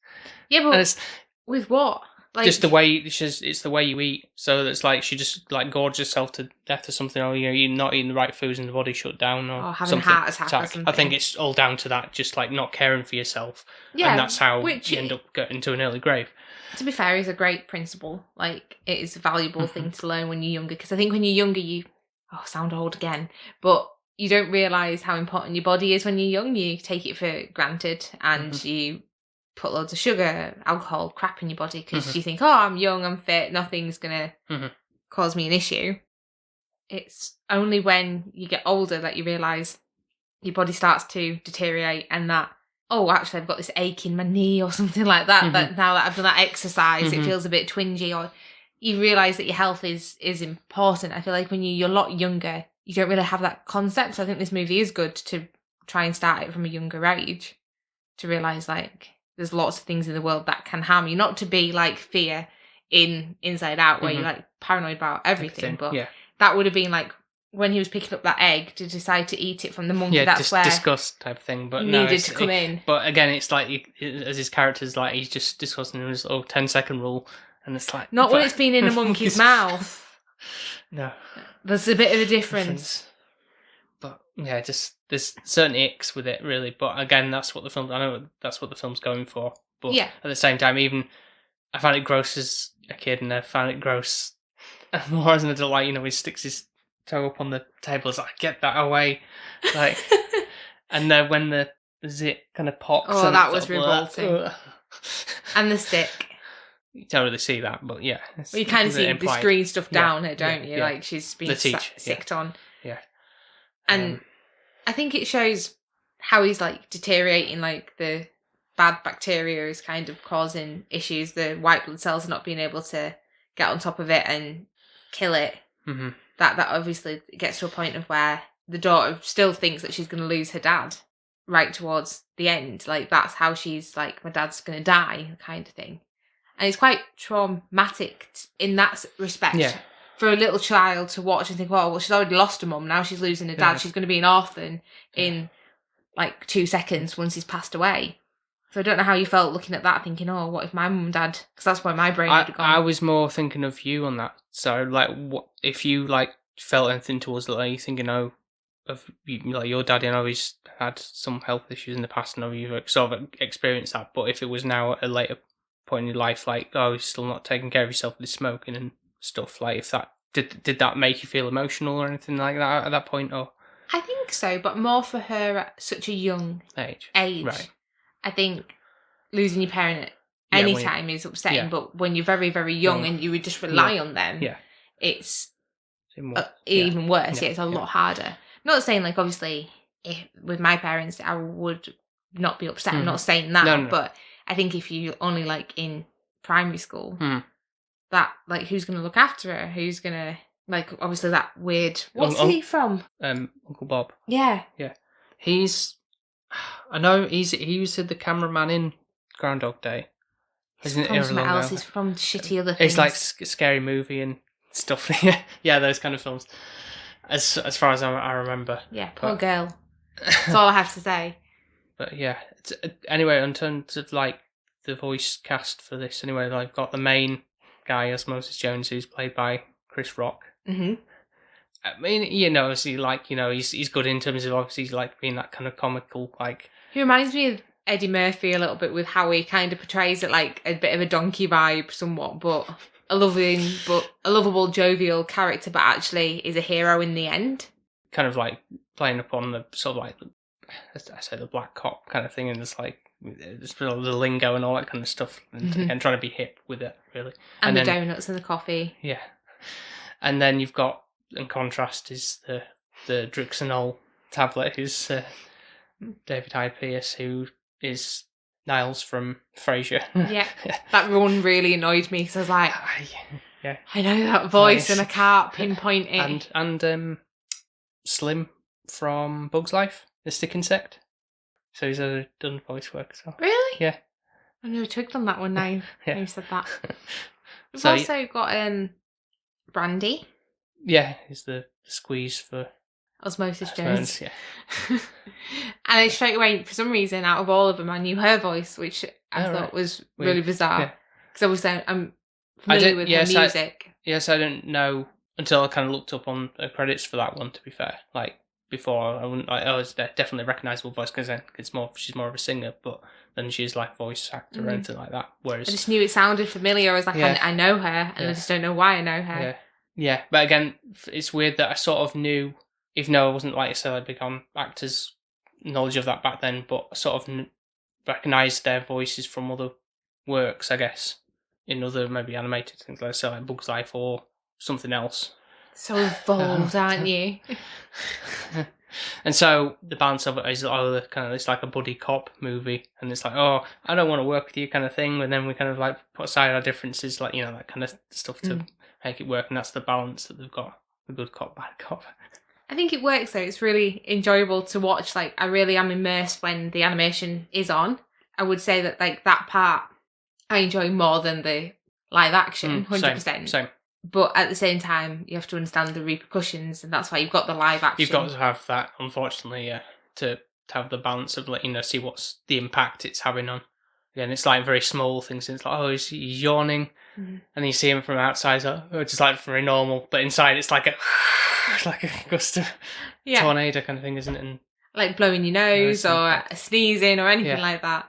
Speaker 1: Yeah, but with what? Like,
Speaker 2: just the way, it's the way you eat. So it's like she just like gorged herself to death or something, or you're not eating the right foods and the body shut down, or
Speaker 1: having a heart attack or something.
Speaker 2: I think it's all down to that, just like not caring for yourself.
Speaker 1: Yeah,
Speaker 2: and that's how you end up getting to an early grave.
Speaker 1: To be fair, is a great principle. Like, it is a valuable thing to learn when you're younger, because I think when you're younger, sound old again, but you don't realise how important your body is when you're young. You take it for granted, and you put loads of sugar, alcohol, crap in your body because you think, oh, I'm young, I'm fit, nothing's going to cause me an issue. It's only when you get older that you realise your body starts to deteriorate, and that, oh, actually, I've got this ache in my knee or something like that, that now that I've done that exercise, it feels a bit twingy, or you realise that your health is important. I feel like when you're a lot younger, you don't really have that concept. So I think this movie is good to try and start it from a younger age, to realise, like, there's lots of things in the world that can harm you. Not to be like fear in Inside Out, where you're like paranoid about everything, but that would have been like when he was picking up that egg to decide to eat it from the monkey. That's where
Speaker 2: disgust type thing, but
Speaker 1: needed to come in.
Speaker 2: But again, it's like as his character's like, he's just discussing his 10-second rule, and it's like
Speaker 1: not when it's been in a monkey's mouth.
Speaker 2: No,
Speaker 1: there's a bit of a difference.
Speaker 2: But yeah, just there's certain icks with it, really. But again, I know that's what the film's going for. But at the same time, even I found it gross as a kid, and I found it gross more as an adult. Like, he sticks his toe up on the table. It's like, get that away, like. And then when the zit kind of pops.
Speaker 1: Oh, that was revolting. And the stick.
Speaker 2: You don't really see that, but yeah.
Speaker 1: Well, you kind of see the screen stuff down her, don't you? Yeah. Like, she's being sicked on.
Speaker 2: Yeah.
Speaker 1: And I think it shows how he's, like, deteriorating, like, the bad bacteria is kind of causing issues. The white blood cells are not being able to get on top of it and kill it. Mm-hmm. That obviously gets to a point of where the daughter still thinks that she's going to lose her dad right towards the end. Like, that's how she's, like, my dad's going to die kind of thing. And it's quite traumatic in that respect. Yeah. For a little child to watch and think, oh, well, she's already lost her mum, now she's losing her dad, she's going to be an orphan in, like, 2 seconds once he's passed away. So I don't know how you felt looking at that, thinking, oh, what if my mum and dad... Because that's where my brain would have gone.
Speaker 2: I was more thinking of you on that. So, like, what if you, like, felt anything towards, like, thinking, of like, your daddy, I know he's had some health issues in the past, and you've sort of experienced that, but if it was now at a later point in your life, like, oh, you're still not taking care of yourself with smoking and stuff, like, if that did that make you feel emotional or anything like that at that point? Or
Speaker 1: I think so, but more for her at such a young age. Right. I think losing your parent at any time is upsetting, but when you're very, very young and you would just rely on them, it's even worse. Yeah, it's a lot harder. Not saying, like, obviously, with my parents, I would not be upset. I'm not saying that, no. But I think if you only, like, in primary school, that, like, who's going to look after her? Who's going to, like, obviously that weird... What's he from?
Speaker 2: Uncle Bob.
Speaker 1: Yeah.
Speaker 2: Yeah. I know he was the cameraman in Groundhog Day. Isn't it
Speaker 1: from something
Speaker 2: long
Speaker 1: else.
Speaker 2: ago?
Speaker 1: It's from shitty other things.
Speaker 2: It's like Scary Movie and stuff. Yeah, those kind of films. As far as I remember.
Speaker 1: Yeah, poor girl. That's all I have to say.
Speaker 2: But yeah, anyway, in terms of like the voice cast for this, anyway, I've got the main guy, Osmosis Jones, who's played by Chris Rock.
Speaker 1: Mm-hmm.
Speaker 2: I mean, he's good in terms of obviously like being that kind of comical, like.
Speaker 1: He reminds me of Eddie Murphy a little bit with how he kind of portrays it, like a bit of a donkey vibe, somewhat, but a lovable, jovial character, but actually is a hero in the end.
Speaker 2: Kind of like playing upon the sort of like, I say the black cop kind of thing, and it's like there's the lingo and all that kind of stuff, and again trying to be hip with it, really.
Speaker 1: And the donuts and the coffee.
Speaker 2: Yeah, and then you've got, in contrast, is the Drixenol tablet, who's David Hyde Pierce, who is Niles from Frasier.
Speaker 1: Yeah, that one really annoyed me because I was like,
Speaker 2: yeah,
Speaker 1: I know that voice and I can't pinpoint it.
Speaker 2: And Slim from Bug's Life, the stick insect. So he's done voice work as well.
Speaker 1: Really?
Speaker 2: Yeah.
Speaker 1: I never twigged on that one now.
Speaker 2: Yeah.
Speaker 1: You said that. We've also got Brandy.
Speaker 2: Yeah, he's the squeeze for
Speaker 1: Osmosis Jones.
Speaker 2: Yeah.
Speaker 1: And then straight away, for some reason, out of all of them, I knew her voice, which I thought was really bizarre. Because obviously I'm familiar with her music.
Speaker 2: Yes, I didn't know until I kind of looked up on the credits for that one, to be fair. Like, before, I wouldn't like, oh, it's definitely a recognisable voice because she's more of a singer, but then she's like voice actor or anything like that. Whereas
Speaker 1: I just knew it sounded familiar. I was like, I know her, and I just don't know why I know her.
Speaker 2: Yeah. But again, it's weird that I sort of knew, even though I wasn't, like I said, I big on actors' knowledge of that back then, but I sort of recognised their voices from other works, I guess, in other maybe animated things, like say like Bug's Life or something else.
Speaker 1: So involved, aren't you?
Speaker 2: And so the balance of it is it's like a buddy cop movie, and it's like, oh, I don't want to work with you kind of thing, and then we kind of like put aside our differences, like, that kind of stuff to make it work, and that's the balance that they've got, the good cop, bad cop.
Speaker 1: I think it works though. It's really enjoyable to watch. Like, I really am immersed when the animation is on. I would say that like that part I enjoy more than the live action, 100%.
Speaker 2: Same.
Speaker 1: But at the same time, you have to understand the repercussions, and that's why you've got the live action.
Speaker 2: You've got to have that, unfortunately, to have the balance of, see what's the impact it's having on. Again, it's like very small things. It's like, oh, he's yawning, and you see him from outside, just like very normal, but inside it's like a gust of tornado kind of thing, isn't it? And
Speaker 1: like blowing your nose or sneezing or anything like that.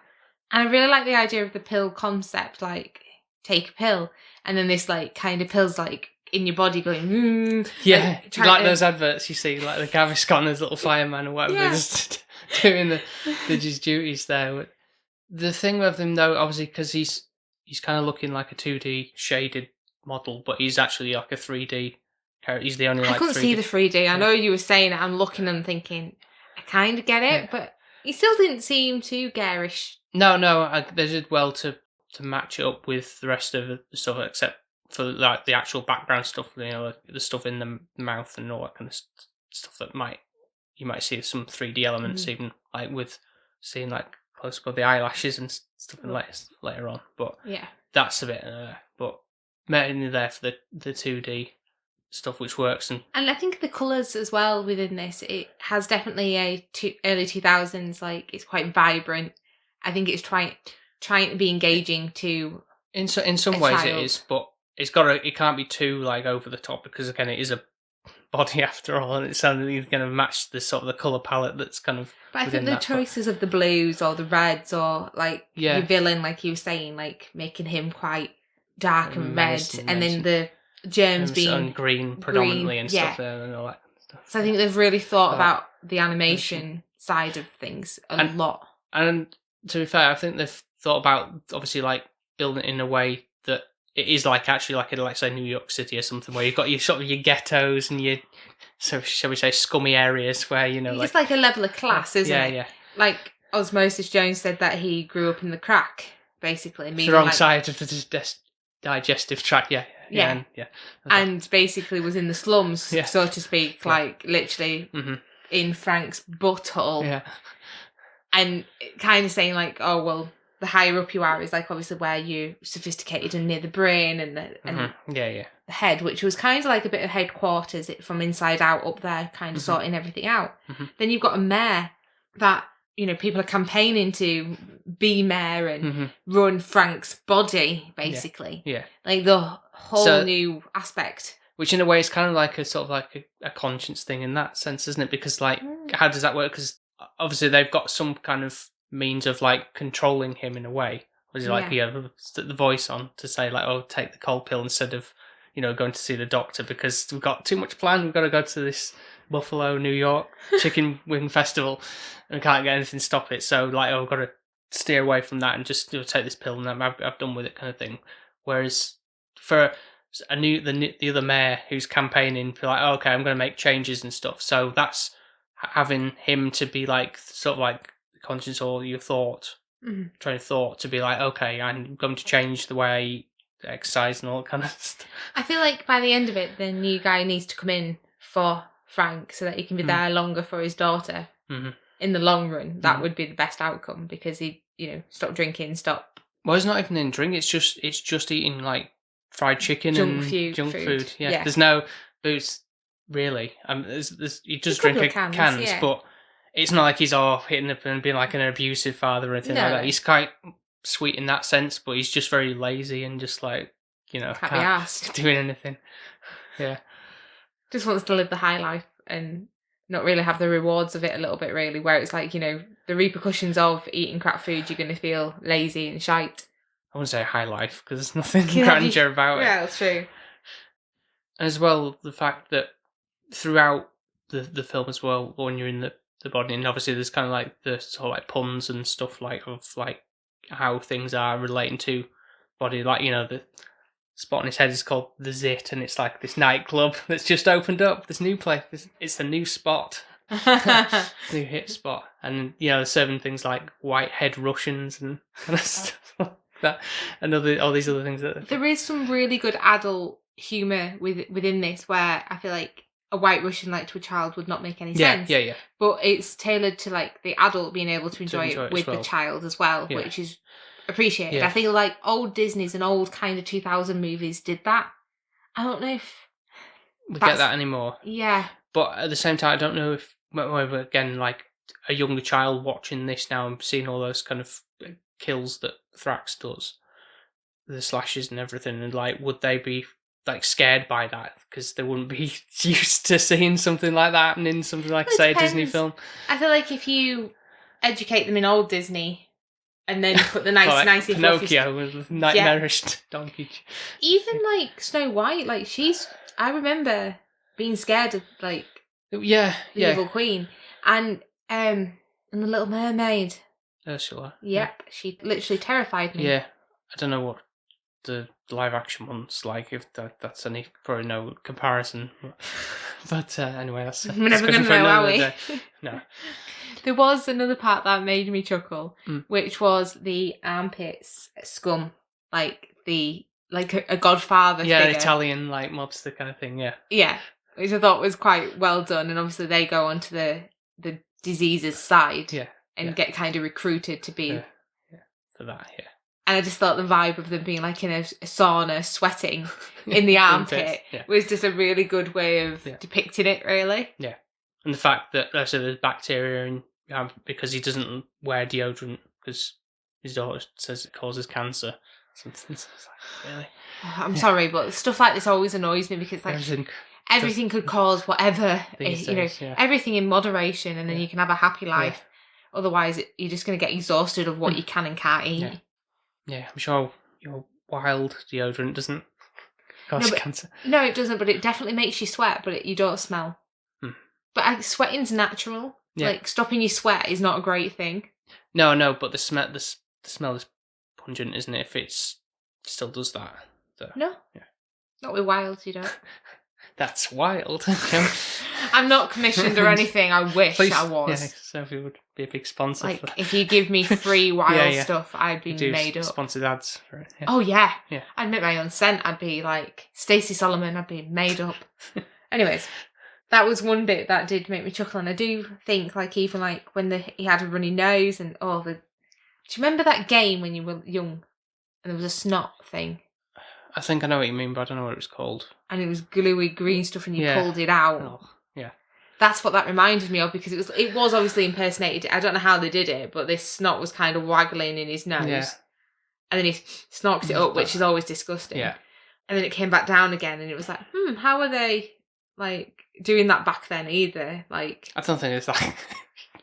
Speaker 1: And I really like the idea of the pill concept, like take a pill, and then this like kind of pills like in your body going,
Speaker 2: like those adverts you see, like the Gaviscon's little fireman or whatever, just doing the his duties there. The thing with him though, obviously, because he's kind of looking like a 2D shaded model, but he's actually like a 3D character. He's the only
Speaker 1: I couldn't
Speaker 2: 3D.
Speaker 1: see the 3D. I know you were saying it. I'm looking and thinking, I kind of get it, but he still didn't seem too garish.
Speaker 2: No, they did well to match it up with the rest of the stuff, except for like the actual background stuff, the stuff in the mouth and all that kind of stuff that you might see some 3D elements, even like with seeing like close up of the eyelashes and stuff later on. But that's a bit, but mainly there for the 2D stuff, which works. And
Speaker 1: I think the colours as well within this, it has definitely early 2000s, like it's quite vibrant. I think it's trying to be engaging to
Speaker 2: in some ways it is, but it can't be too like over the top, because again it is a body after all, and it's only going to match the sort of the colour palette that's kind of.
Speaker 1: But I think the choices of the blues or the reds or like your villain, like you were saying, like making him quite dark and red, and then the germs being
Speaker 2: green predominantly and stuff there and all that stuff.
Speaker 1: So I think they've really thought about the animation side of things a lot.
Speaker 2: And to be fair, I think they've thought about obviously like building it in a way that it is like actually like say New York City or something, where you've got your sort of your ghettos and your, so shall we say, scummy areas where
Speaker 1: it's like a level of class, isn't it? Yeah. Like Osmosis Jones said that he grew up in the crack, basically.
Speaker 2: It's the wrong side of the digestive tract.
Speaker 1: And basically was in the slums, so to speak, like literally in Frank's butthole.
Speaker 2: Yeah.
Speaker 1: And kind of saying like, oh well, the higher up you are is like obviously where you're sophisticated and near the brain and the
Speaker 2: the
Speaker 1: head, which was kind of like a bit of headquarters from inside out up there, kind of sorting everything out. Then you've got a mayor that, you know, people are campaigning to be mayor and run Frank's body, basically.
Speaker 2: Yeah.
Speaker 1: Like the whole new aspect.
Speaker 2: Which in a way is kind of like a sort of like a conscience thing in that sense, isn't it? Because like, how does that work? Because obviously they've got some kind of means of like controlling him in a way. Was he like, the voice on to say like, oh, take the cold pill instead of, you know, going to see the doctor because we've got too much planned. We've got to go to this Buffalo, New York chicken wing festival and can't get anything to stop it. So like, oh, I've got to steer away from that and just, you know, take this pill and I've done with it kind of thing. Whereas for the other mayor who's campaigning for like, oh, okay, I'm going to make changes and stuff. So that's having him to be like sort of like conscience or your train of thought to be like, okay, I'm going to change the way I exercise and all that kind of stuff.
Speaker 1: I feel like by the end of it, the new guy needs to come in for Frank so that he can be there longer for his daughter. In the long run, that would be the best outcome because he, you know, stop drinking, stop.
Speaker 2: Well, it's not even in drink. It's just eating like fried chicken and junk food. Yeah. There's no booze really. He does drink cans, but it's not like he's off hitting up and being like an abusive father or anything like that. He's quite sweet in that sense, but he's just very lazy and just like, you know,
Speaker 1: can't be asked
Speaker 2: doing anything. Yeah.
Speaker 1: Just wants to live the high life and not really have the rewards of it a little bit, really, where it's like, you know, the repercussions of eating crap food, you're going to feel lazy and shite.
Speaker 2: I wouldn't say high life, because there's nothing grandeur about it.
Speaker 1: Yeah, that's true.
Speaker 2: And as well, the fact that throughout the film as well, when you're in the body, and obviously there's kind of like the sort of like puns and stuff like of like how things are relating to body, like, you know, the spot on his head is called the Zit, and it's like this nightclub that's just opened up, this new place. It's the new spot, new hit spot, and you know, they're serving things like whitehead Russians and kind of stuff like that, and all these other things.
Speaker 1: There is some really good adult humour within this, where I feel like a white Russian like to a child would not make any sense.
Speaker 2: Yeah.
Speaker 1: But it's tailored to like the adult being able to enjoy it with the child as well, which is appreciated. I feel like old Disney's and old kind of 2000 movies did that. I don't know if
Speaker 2: we get that anymore.
Speaker 1: Yeah.
Speaker 2: But at the same time, I don't know if, again, like a younger child watching this now and seeing all those kind of kills that Thrax does, the slashes and everything, and like, would they be like scared by that because they wouldn't be used to seeing something like that happening in something like, say, a Disney film?
Speaker 1: I feel like if you educate them in old Disney and then put the nicey
Speaker 2: Pinocchio with nightmarish donkey.
Speaker 1: Even like Snow White, like I remember being scared of like the evil queen, and the Little Mermaid.
Speaker 2: Ursula.
Speaker 1: Yep, she literally terrified me.
Speaker 2: Yeah, I don't know what the live action one's like, if that's any, probably no comparison. But anyway, that's
Speaker 1: we're never going to know, are we?
Speaker 2: No.
Speaker 1: There was another part that made me chuckle, which was the armpits scum, like a Godfather figure.
Speaker 2: Yeah, Italian like mobster kind of thing.
Speaker 1: Yeah, which I thought was quite well done, and obviously they go onto the disease's side, and get kind of recruited to be
Speaker 2: for that. Yeah.
Speaker 1: And I just thought the vibe of them being like in a sauna, sweating in the armpit was just a really good way of depicting it, really.
Speaker 2: Yeah. And the fact that there's bacteria in because he doesn't wear deodorant because his daughter says it causes cancer. Something. So it's like, really?
Speaker 1: I'm sorry, but stuff like this always annoys me because like everything could cause whatever, everything in moderation, and then you can have a happy life. Yeah. Otherwise, you're just going to get exhausted of what you can and can't eat.
Speaker 2: Yeah, I'm sure your wild deodorant doesn't cause cancer.
Speaker 1: No, it doesn't, but it definitely makes you sweat, but you don't smell. But sweating's natural. Yeah. Like, stopping your sweat is not a great thing.
Speaker 2: No, but the smell is pungent, isn't it, if it still does that? So,
Speaker 1: no. Yeah. Not with wilds, you don't.
Speaker 2: That's wild.
Speaker 1: I'm not commissioned or anything. I wish I was.
Speaker 2: Yeah, Sophie would be a big sponsor.
Speaker 1: Like, if you give me free wild stuff, I'd be made up.
Speaker 2: Sponsored ads for it. Yeah.
Speaker 1: Oh, yeah. I'd make my own scent. I'd be like Stacey Solomon. I'd be made up. Anyways, that was one bit that did make me chuckle. And I do think, like, even like when he had a runny nose and Do you remember that game when you were young and there was a snot thing?
Speaker 2: I think I know what you mean, but I don't know what it was called.
Speaker 1: And it was gluey green stuff and you
Speaker 2: Yeah.
Speaker 1: pulled it out.
Speaker 2: Oh, yeah.
Speaker 1: That's what that reminded me of, because it was obviously impersonated. I don't know how they did it, but this snot was kind of waggling in his nose.
Speaker 2: Yeah.
Speaker 1: And then he snorks it up, which is always disgusting.
Speaker 2: Yeah.
Speaker 1: And then it came back down again, and it was like, how are they, like, doing that back then either? Like,
Speaker 2: I don't think it's like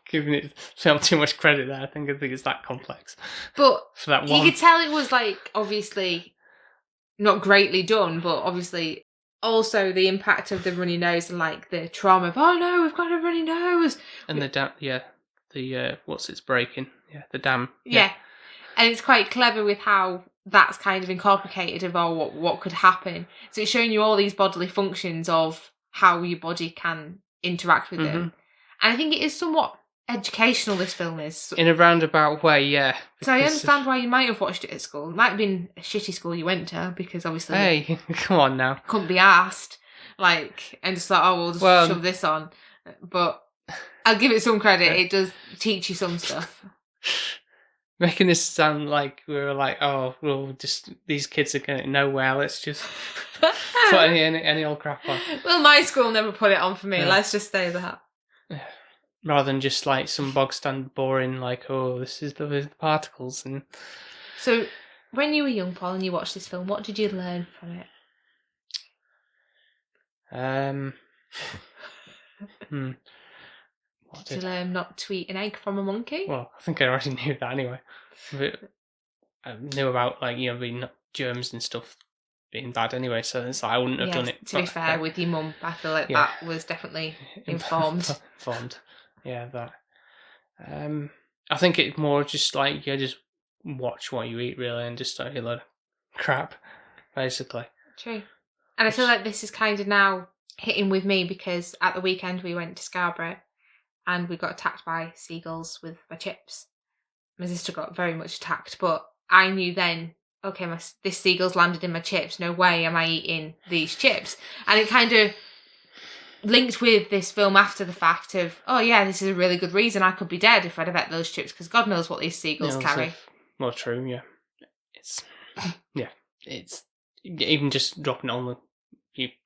Speaker 2: giving it film too much credit there. I think it's that complex.
Speaker 1: But
Speaker 2: for that one,
Speaker 1: you could tell it was, like, obviously not greatly done, but obviously also the impact of the runny nose and, like, the trauma of, oh no, we've got a runny nose.
Speaker 2: And the dam, what's it's breaking? Yeah, the dam.
Speaker 1: Yeah. And it's quite clever with how that's kind of incorporated of what could happen. So it's showing you all these bodily functions of how your body can interact with them. And I think it is somewhat educational, this film is.
Speaker 2: In a roundabout way, yeah.
Speaker 1: So I understand why you might have watched it at school. It might have been a shitty school you went to, because obviously...
Speaker 2: Hey, come on now.
Speaker 1: Couldn't be asked. Like, and just like, we'll just shove this on. But I'll give it some credit. It does teach you some stuff.
Speaker 2: Making this sound like we were like, oh, well, just these kids are going nowhere. Let's just put any old crap on.
Speaker 1: Well, my school never put it on for me. Yeah. Let's just say that.
Speaker 2: Rather than just like some bog standard boring, like, oh, this is the particles. And
Speaker 1: so, when you were young, Paul, and you watched this film, what did you learn from it? Did you learn not to eat an egg from a monkey?
Speaker 2: Well, I think I already knew that anyway. But I knew about, like, being germs and stuff being bad anyway, so it's like I wouldn't have done it.
Speaker 1: To be fair, with your mum, I feel like that was definitely informed.
Speaker 2: Yeah, that. I think it's more just like, just watch what you eat, really, and just don't eat a lot of crap, basically.
Speaker 1: True. And I feel like this is kind of now hitting with me, because at the weekend we went to Scarborough and we got attacked by seagulls with my chips. My sister got very much attacked, but I knew then, okay, this seagull's landed in my chips. No way am I eating these chips. And it kind of linked with this film after the fact of, oh yeah, this is a really good reason I could be dead if I'd have ate those chips, because God knows what these seagulls carry.
Speaker 2: Well, true, yeah. It's even just dropping it on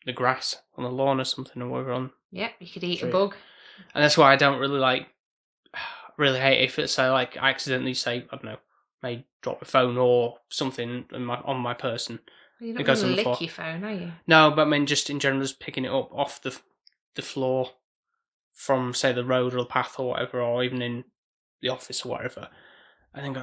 Speaker 2: the grass on the lawn or something, or whatever on.
Speaker 1: Yeah, you could eat a bug.
Speaker 2: And that's why I don't really hate if it's like I accidentally say, I don't know, may drop a phone or something on my person.
Speaker 1: Well, you don't really lick your phone, are you?
Speaker 2: No, but I mean just in general, just picking it up off the floor from, say, the road or the path or whatever, or even in the office or whatever. I think,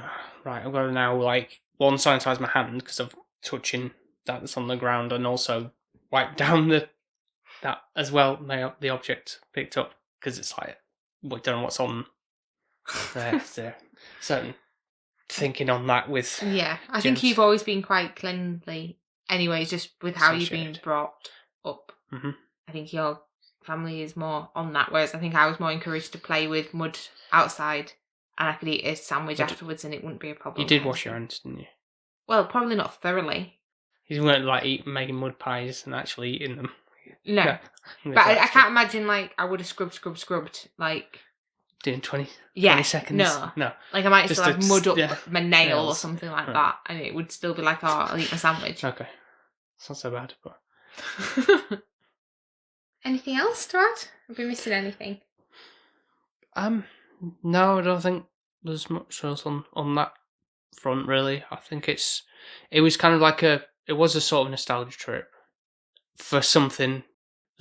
Speaker 2: right, I've got to now, like, one, sanitize my hand because I'm touching that's on the ground, and also wipe down that as well, the object picked up, because it's like, we don't know what's on there. Certain thinking on that with...
Speaker 1: Yeah, I think you've always been quite cleanly anyways, just with how you've been brought up.
Speaker 2: Mm-hmm.
Speaker 1: I think your family is more on that, whereas I think I was more encouraged to play with mud outside, and I could eat a sandwich afterwards and it wouldn't be a problem.
Speaker 2: You did wash your hands, didn't you?
Speaker 1: Well, probably not thoroughly.
Speaker 2: You weren't like making mud pies and actually eating them.
Speaker 1: No. Yeah. But I can't imagine, like, I would have scrubbed, like...
Speaker 2: Doing 20 seconds?
Speaker 1: No. Like, I might still have mud up my nail or something like that, and it would still be like, oh, I'll eat my sandwich.
Speaker 2: Okay. It's not so bad, but...
Speaker 1: Anything else to add? Have we missing anything?
Speaker 2: No, I don't think there's much else on that front, really. I think it was kind of like it was a sort of nostalgia trip for something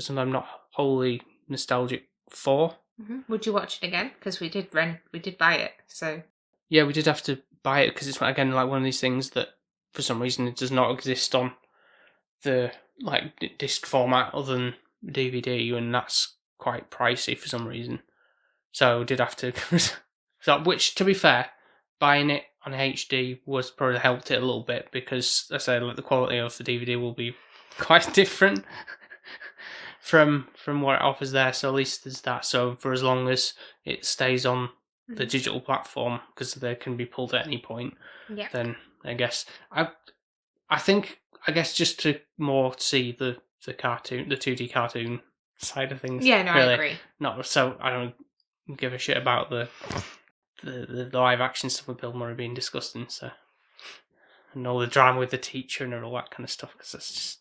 Speaker 2: I'm not wholly nostalgic for.
Speaker 1: Mm-hmm. Would you watch it again? Because we did buy it, so...
Speaker 2: Yeah, we did have to buy it, because it's, again, like one of these things that, for some reason, it does not exist on the, like, disc format other than DVD, and that's quite pricey for some reason. So did have to... which, to be fair, buying it on HD was probably helped it a little bit, because, as I said, like, the quality of the DVD will be quite different from what it offers there, so at least there's that. So for as long as it stays on the digital platform, because they can be pulled at any point, then I guess I guess just to more see the cartoon, the 2D cartoon side of things.
Speaker 1: Yeah, no, really. I agree.
Speaker 2: Not so I don't give a shit about the the live action stuff with Bill Murray being disgusting. So, and all the drama with the teacher and all that kind of stuff, because that's just.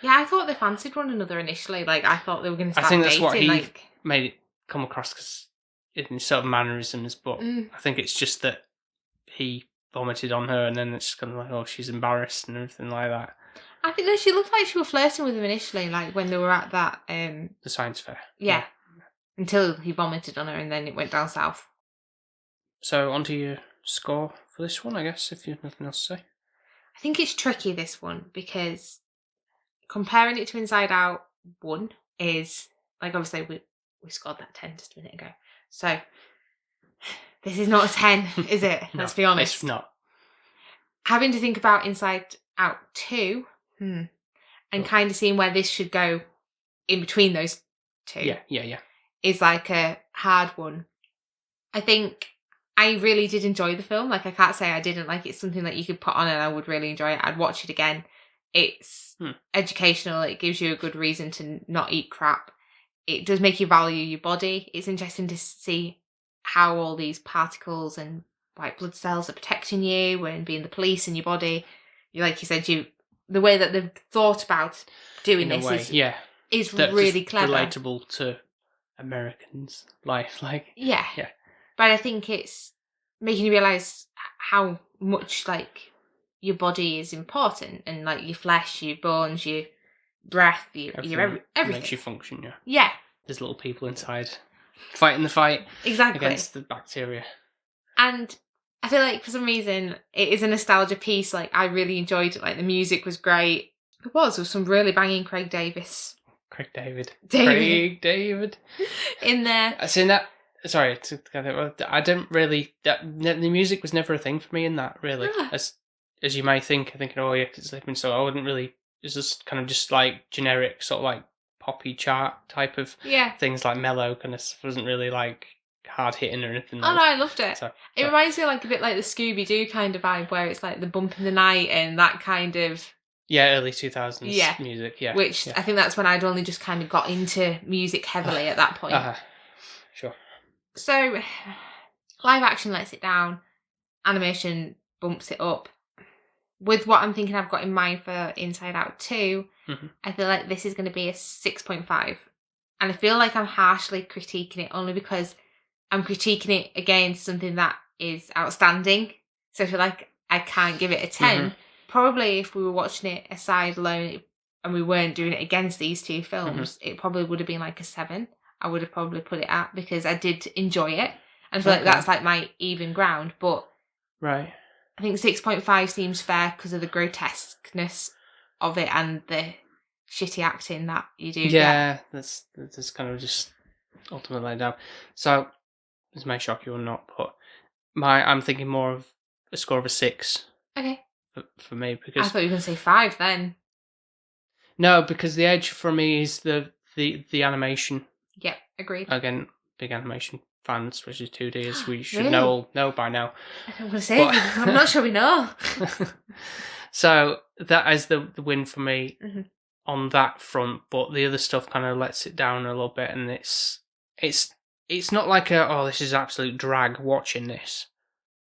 Speaker 1: Yeah, I thought they fancied one another initially. Like, I thought they were going to start
Speaker 2: I think that's
Speaker 1: dating.
Speaker 2: what he
Speaker 1: like...
Speaker 2: made it come across, because in sort of mannerisms. But I think it's just that he vomited on her, and then it's kind of like, oh, she's embarrassed and everything like that.
Speaker 1: I think that she looked like she was flirting with him initially, like when they were at that
Speaker 2: the science fair.
Speaker 1: Yeah. Until he vomited on her, and then it went down south.
Speaker 2: So on to your score for this one, I guess, if you have nothing else to say.
Speaker 1: I think it's tricky, this one, because comparing it to Inside Out 1 is, like, obviously we scored that 10 just a minute ago. So this is not a 10, is it?
Speaker 2: No,
Speaker 1: let's be honest.
Speaker 2: It's not.
Speaker 1: Having to think about Inside Out 2 and kind of seeing where this should go in between those two is like a hard one. I think I really did enjoy the film. Like, I can't say I didn't. Like, it's something that you could put on and I would really enjoy it. I'd watch it again. It's educational. It gives you a good reason to not eat crap. It does make you value your body. It's interesting to see how all these particles and white blood cells are protecting you and being the police in your body. Like you said, the way that they've thought about doing
Speaker 2: in
Speaker 1: this is
Speaker 2: that's
Speaker 1: really clever.
Speaker 2: Relatable to Americans' life. Like,
Speaker 1: yeah. But I think it's making you realise how much, like, your body is important, and, like, your flesh, your bones, your breath, everything
Speaker 2: makes you function.
Speaker 1: Yeah.
Speaker 2: There's little people inside fighting the fight against the bacteria. And
Speaker 1: I feel like for some reason it is a nostalgia piece. Like, I really enjoyed it. Like, the music was great. There was some really banging Craig David in there.
Speaker 2: I seen that. Sorry, I didn't really. The music was never a thing for me in that, really. As you may think, thinking, oh yeah, it's sleeping. So I wouldn't really. It's just kind of just like generic, sort of like poppy chart type of things, like mellow kind of stuff. Wasn't really like hard hitting or anything.
Speaker 1: Oh no, I loved it. It reminds me like a bit like the Scooby Doo kind of vibe, where it's like the bump in the night and that kind of.
Speaker 2: Yeah, early 2000s music. Yeah,
Speaker 1: which I think that's when I'd only just kind of got into music heavily at that point.
Speaker 2: Sure.
Speaker 1: So, live action lets it down, animation bumps it up. With what I'm thinking I've got in mind for Inside Out 2, I feel like this is going to be a 6.5. And I feel like I'm harshly critiquing it only because I'm critiquing it against something that is outstanding. So I feel like I can't give it a 10. Probably if we were watching it aside alone and we weren't doing it against these two films, it probably would have been like a 7. I would have probably put it at, because I did enjoy it. And I feel like that's like my even ground. But I think 6.5 seems fair because of the grotesqueness of it and the shitty acting that you do get.
Speaker 2: That's kind of just ultimately laid down. So this may shock you or not, but I'm thinking more of a score of a 6.
Speaker 1: Okay.
Speaker 2: For me, because
Speaker 1: I thought you were going to say 5 then.
Speaker 2: No, because the edge for me is the animation.
Speaker 1: Yep, agreed.
Speaker 2: Again, big animation fans, especially 2D, as we should know by now.
Speaker 1: I'm going to say, I'm not sure we know.
Speaker 2: So that is the win for me on that front, but the other stuff kind of lets it down a little bit, and it's not like this is absolute drag watching this,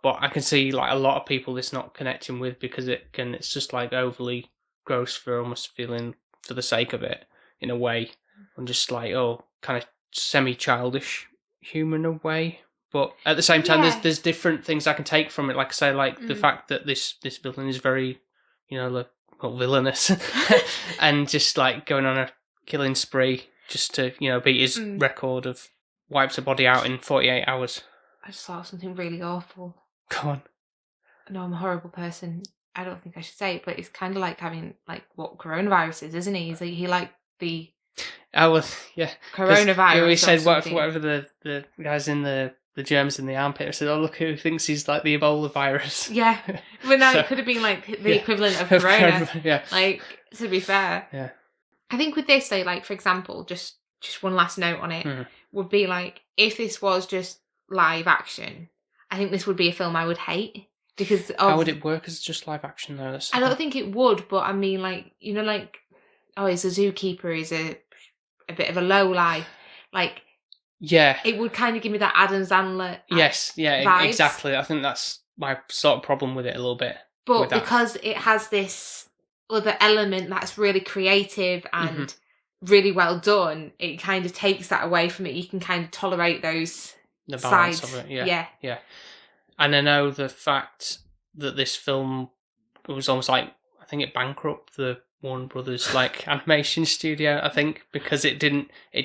Speaker 2: but I can see like a lot of people this not connecting with, because it's just like overly gross for almost feeling for the sake of it in a way, and just like kind of semi-childish humour in a way. But at the same time, there's different things I can take from it. Like I say, like the fact that this villain is very, villainous, and just like going on a killing spree just to beat his record of wipes a body out in 48 hours.
Speaker 1: I just thought of something really awful.
Speaker 2: Go on.
Speaker 1: No, I'm a horrible person. I don't think I should say it, but it's kind of like having like what coronavirus is, isn't he? He like the. Coronavirus.
Speaker 2: He said whatever the guys in the germs in the armpit said, oh, look who thinks he's like the Ebola virus.
Speaker 1: Yeah. But no, it could have been like the equivalent of corona. Like, to be fair.
Speaker 2: Yeah.
Speaker 1: I think with this though, like for example, just one last note on it, would be like, if this was just live action, I think this would be a film I would hate. Because
Speaker 2: how would it work as just live action though?
Speaker 1: I don't think it would, but I mean like, he's a zookeeper, he's a bit of a low life. Like,
Speaker 2: Yeah.
Speaker 1: It would kind of give me that Adam Sandler
Speaker 2: Yes, yeah,
Speaker 1: vibes.
Speaker 2: exactly. I think that's my sort of problem with it a little bit.
Speaker 1: But because it has this other element that's really creative and really well done, it kind of takes that away from it. You can kind of tolerate those
Speaker 2: the balance
Speaker 1: sides.
Speaker 2: of it, yeah. And I know the fact that this film was almost like, I think it bankrupted the Warner Brothers like animation studio, I think, because it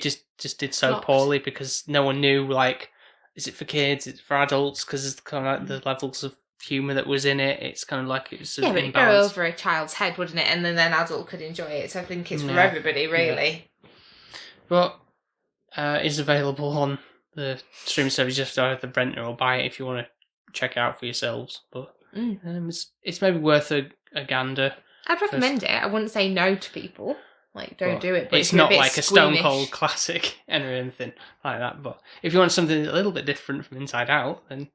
Speaker 2: just did so
Speaker 1: Flopped.
Speaker 2: poorly because no one knew, like, is it for kids, is it for adults, because it's kind of like the levels of humour that was in it, it's kind of like it's
Speaker 1: but it'd go over a child's head, wouldn't it? And then an adult could enjoy it. So I think it's for everybody, really.
Speaker 2: But it's available on the streaming service. You just either rent it or buy it if you want to check it out for yourselves. But it's maybe worth a gander.
Speaker 1: I'd recommend it. I wouldn't say no to people. Like, don't do it.
Speaker 2: But it's not like a Stone Cold classic or anything like that. But if you want something a little bit different from Inside Out, then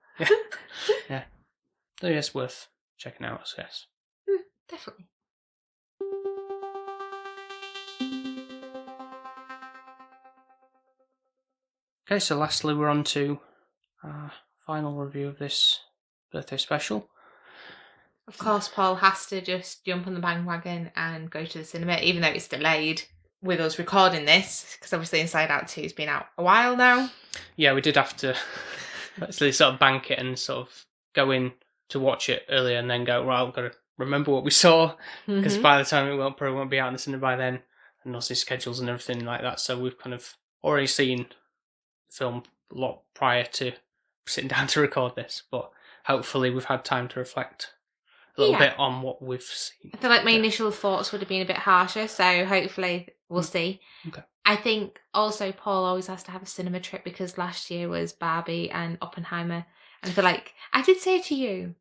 Speaker 2: yeah. So it's worth checking out, I guess.
Speaker 1: Definitely.
Speaker 2: Okay, so lastly we're on to our final review of this birthday special.
Speaker 1: Of course, Paul has to just jump on the bandwagon and go to the cinema, even though it's delayed with us recording this, because obviously Inside Out 2 has been out a while now.
Speaker 2: Yeah, we did have to actually sort of bank it and sort of go in to watch it earlier and then go, right, we've got to remember what we saw, because by the time it probably won't be out in the cinema by then, and also schedules and everything like that. So we've kind of already seen the film a lot prior to sitting down to record this, but hopefully we've had time to reflect a little bit on what we've seen.
Speaker 1: I feel like my initial thoughts would have been a bit harsher, so hopefully we'll see.
Speaker 2: Okay.
Speaker 1: I think also Paul always has to have a cinema trip because last year was Barbie and Oppenheimer. And I feel like I did say to you,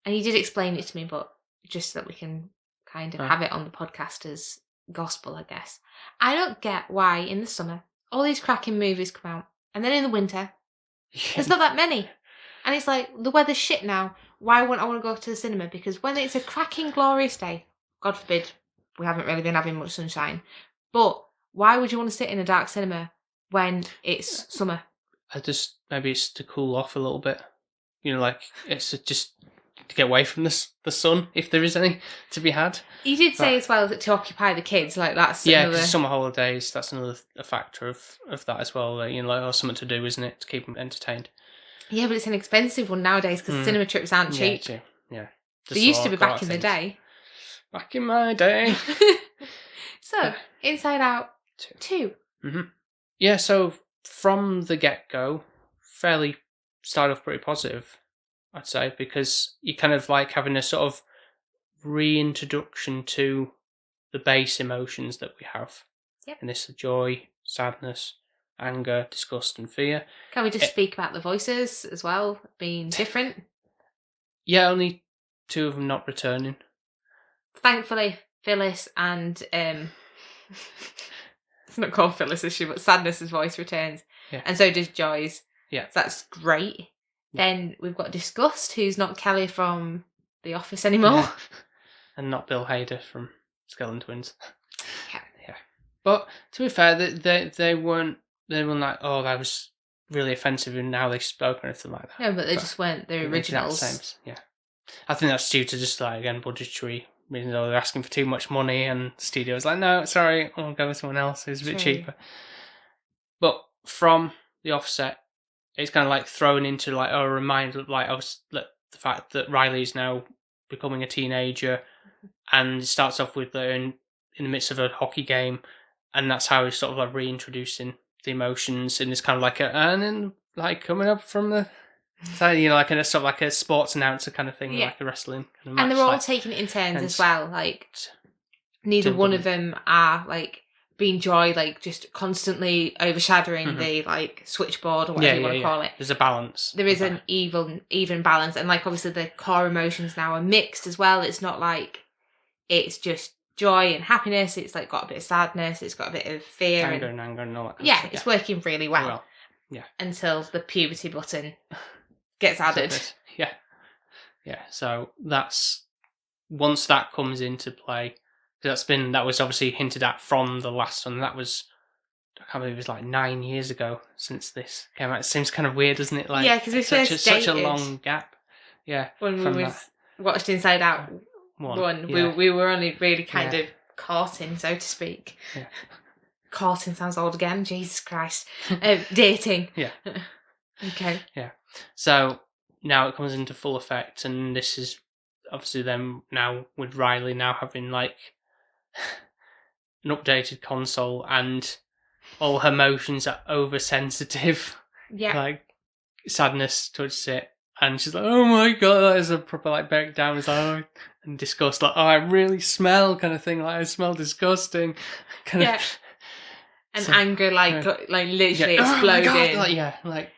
Speaker 1: and you did explain it to me, but just so that we can kind of have it on the podcast as gospel, I guess. I don't get why in the summer all these cracking movies come out, and then in the winter there's not that many. And it's like, the weather's shit now. Why wouldn't I want to go to the cinema? Because when it's a cracking, glorious day, God forbid, we haven't really been having much sunshine, but why would you want to sit in a dark cinema when it's summer?
Speaker 2: Maybe it's to cool off a little bit. You know, like, it's just to get away from the sun, if there is any to be had.
Speaker 1: You did say as well that to occupy the kids, like that's
Speaker 2: because summer holidays, that's another factor of that as well. You know, like, something to do, isn't it, to keep them entertained? Yeah,
Speaker 1: but it's an expensive one nowadays because cinema trips aren't cheap.
Speaker 2: Yeah.
Speaker 1: They used to be back in the day.
Speaker 2: Back in my day.
Speaker 1: So, Inside Out 2.
Speaker 2: Mm-hmm. Yeah, so from the get-go, fairly started off pretty positive, I'd say, because you're kind of like having a sort of reintroduction to the base emotions that we have.
Speaker 1: Yep.
Speaker 2: And this joy, sadness, anger, disgust and fear.
Speaker 1: Can we just speak about the voices as well being different?
Speaker 2: Yeah, only 2 of them not returning.
Speaker 1: Thankfully, Phyllis and it's not called Phyllis, is she? But Sadness's voice returns, and so does Joy's.
Speaker 2: Yeah,
Speaker 1: so that's great. Then we've got Disgust, who's not Kelly from The Office anymore,
Speaker 2: and not Bill Hader from Skeleton Twins. Yeah. But to be fair, they weren't like, oh, that was really offensive, and now they spoke or anything like that.
Speaker 1: No, but they just weren't the originals.
Speaker 2: Yeah, I think that's due to just like, again, budgetary reasons. They're asking for too much money, and the studio's like, no, sorry, I'll go with someone else who's a bit cheaper. But from the offset, it's kind of like thrown into like a reminder of like the fact that Riley's now becoming a teenager, and it starts off with in the midst of a hockey game, and that's how he's sort of like reintroducing the emotions in this kind of like and then like coming up from the side, you know, like in a sort of like a sports announcer kind of thing, like a wrestling kind of match.
Speaker 1: And they're all taking it in turns as well. Like neither one of them are like being Joy, like just constantly overshadowing the like switchboard or whatever you want to call it.
Speaker 2: There's a balance.
Speaker 1: There is an even balance, and like obviously the core emotions now are mixed as well. It's not like it's just joy and happiness. It's like got a bit of sadness. It's got a bit of fear,
Speaker 2: anger and all that. Kind of stuff.
Speaker 1: It's working really well. Until the puberty button gets added.
Speaker 2: Yeah. So that's once that comes into play. That was obviously hinted at from the last one. That was can't believe it was like 9 years ago since this came out. It seems kind of weird, doesn't it? Like,
Speaker 1: yeah, because we
Speaker 2: such
Speaker 1: first
Speaker 2: such a
Speaker 1: dated
Speaker 2: long gap. Yeah,
Speaker 1: when we
Speaker 2: from
Speaker 1: was watched Inside Out one. We were only really kind of courting, so to speak.
Speaker 2: Yeah.
Speaker 1: Courting sounds old again. Jesus Christ. Dating.
Speaker 2: Yeah.
Speaker 1: Okay.
Speaker 2: Yeah. So now it comes into full effect, and this is obviously them now with Riley now having like an updated console, and all her emotions are oversensitive.
Speaker 1: Yeah.
Speaker 2: Like sadness touches it, and she's like, "Oh my god, that is a proper like breakdown." It's like, oh, and disgust, like, "Oh, I really smell," kind of thing. Like, I smell disgusting. Kind of.
Speaker 1: And anger, like literally
Speaker 2: Oh my
Speaker 1: exploding.
Speaker 2: God,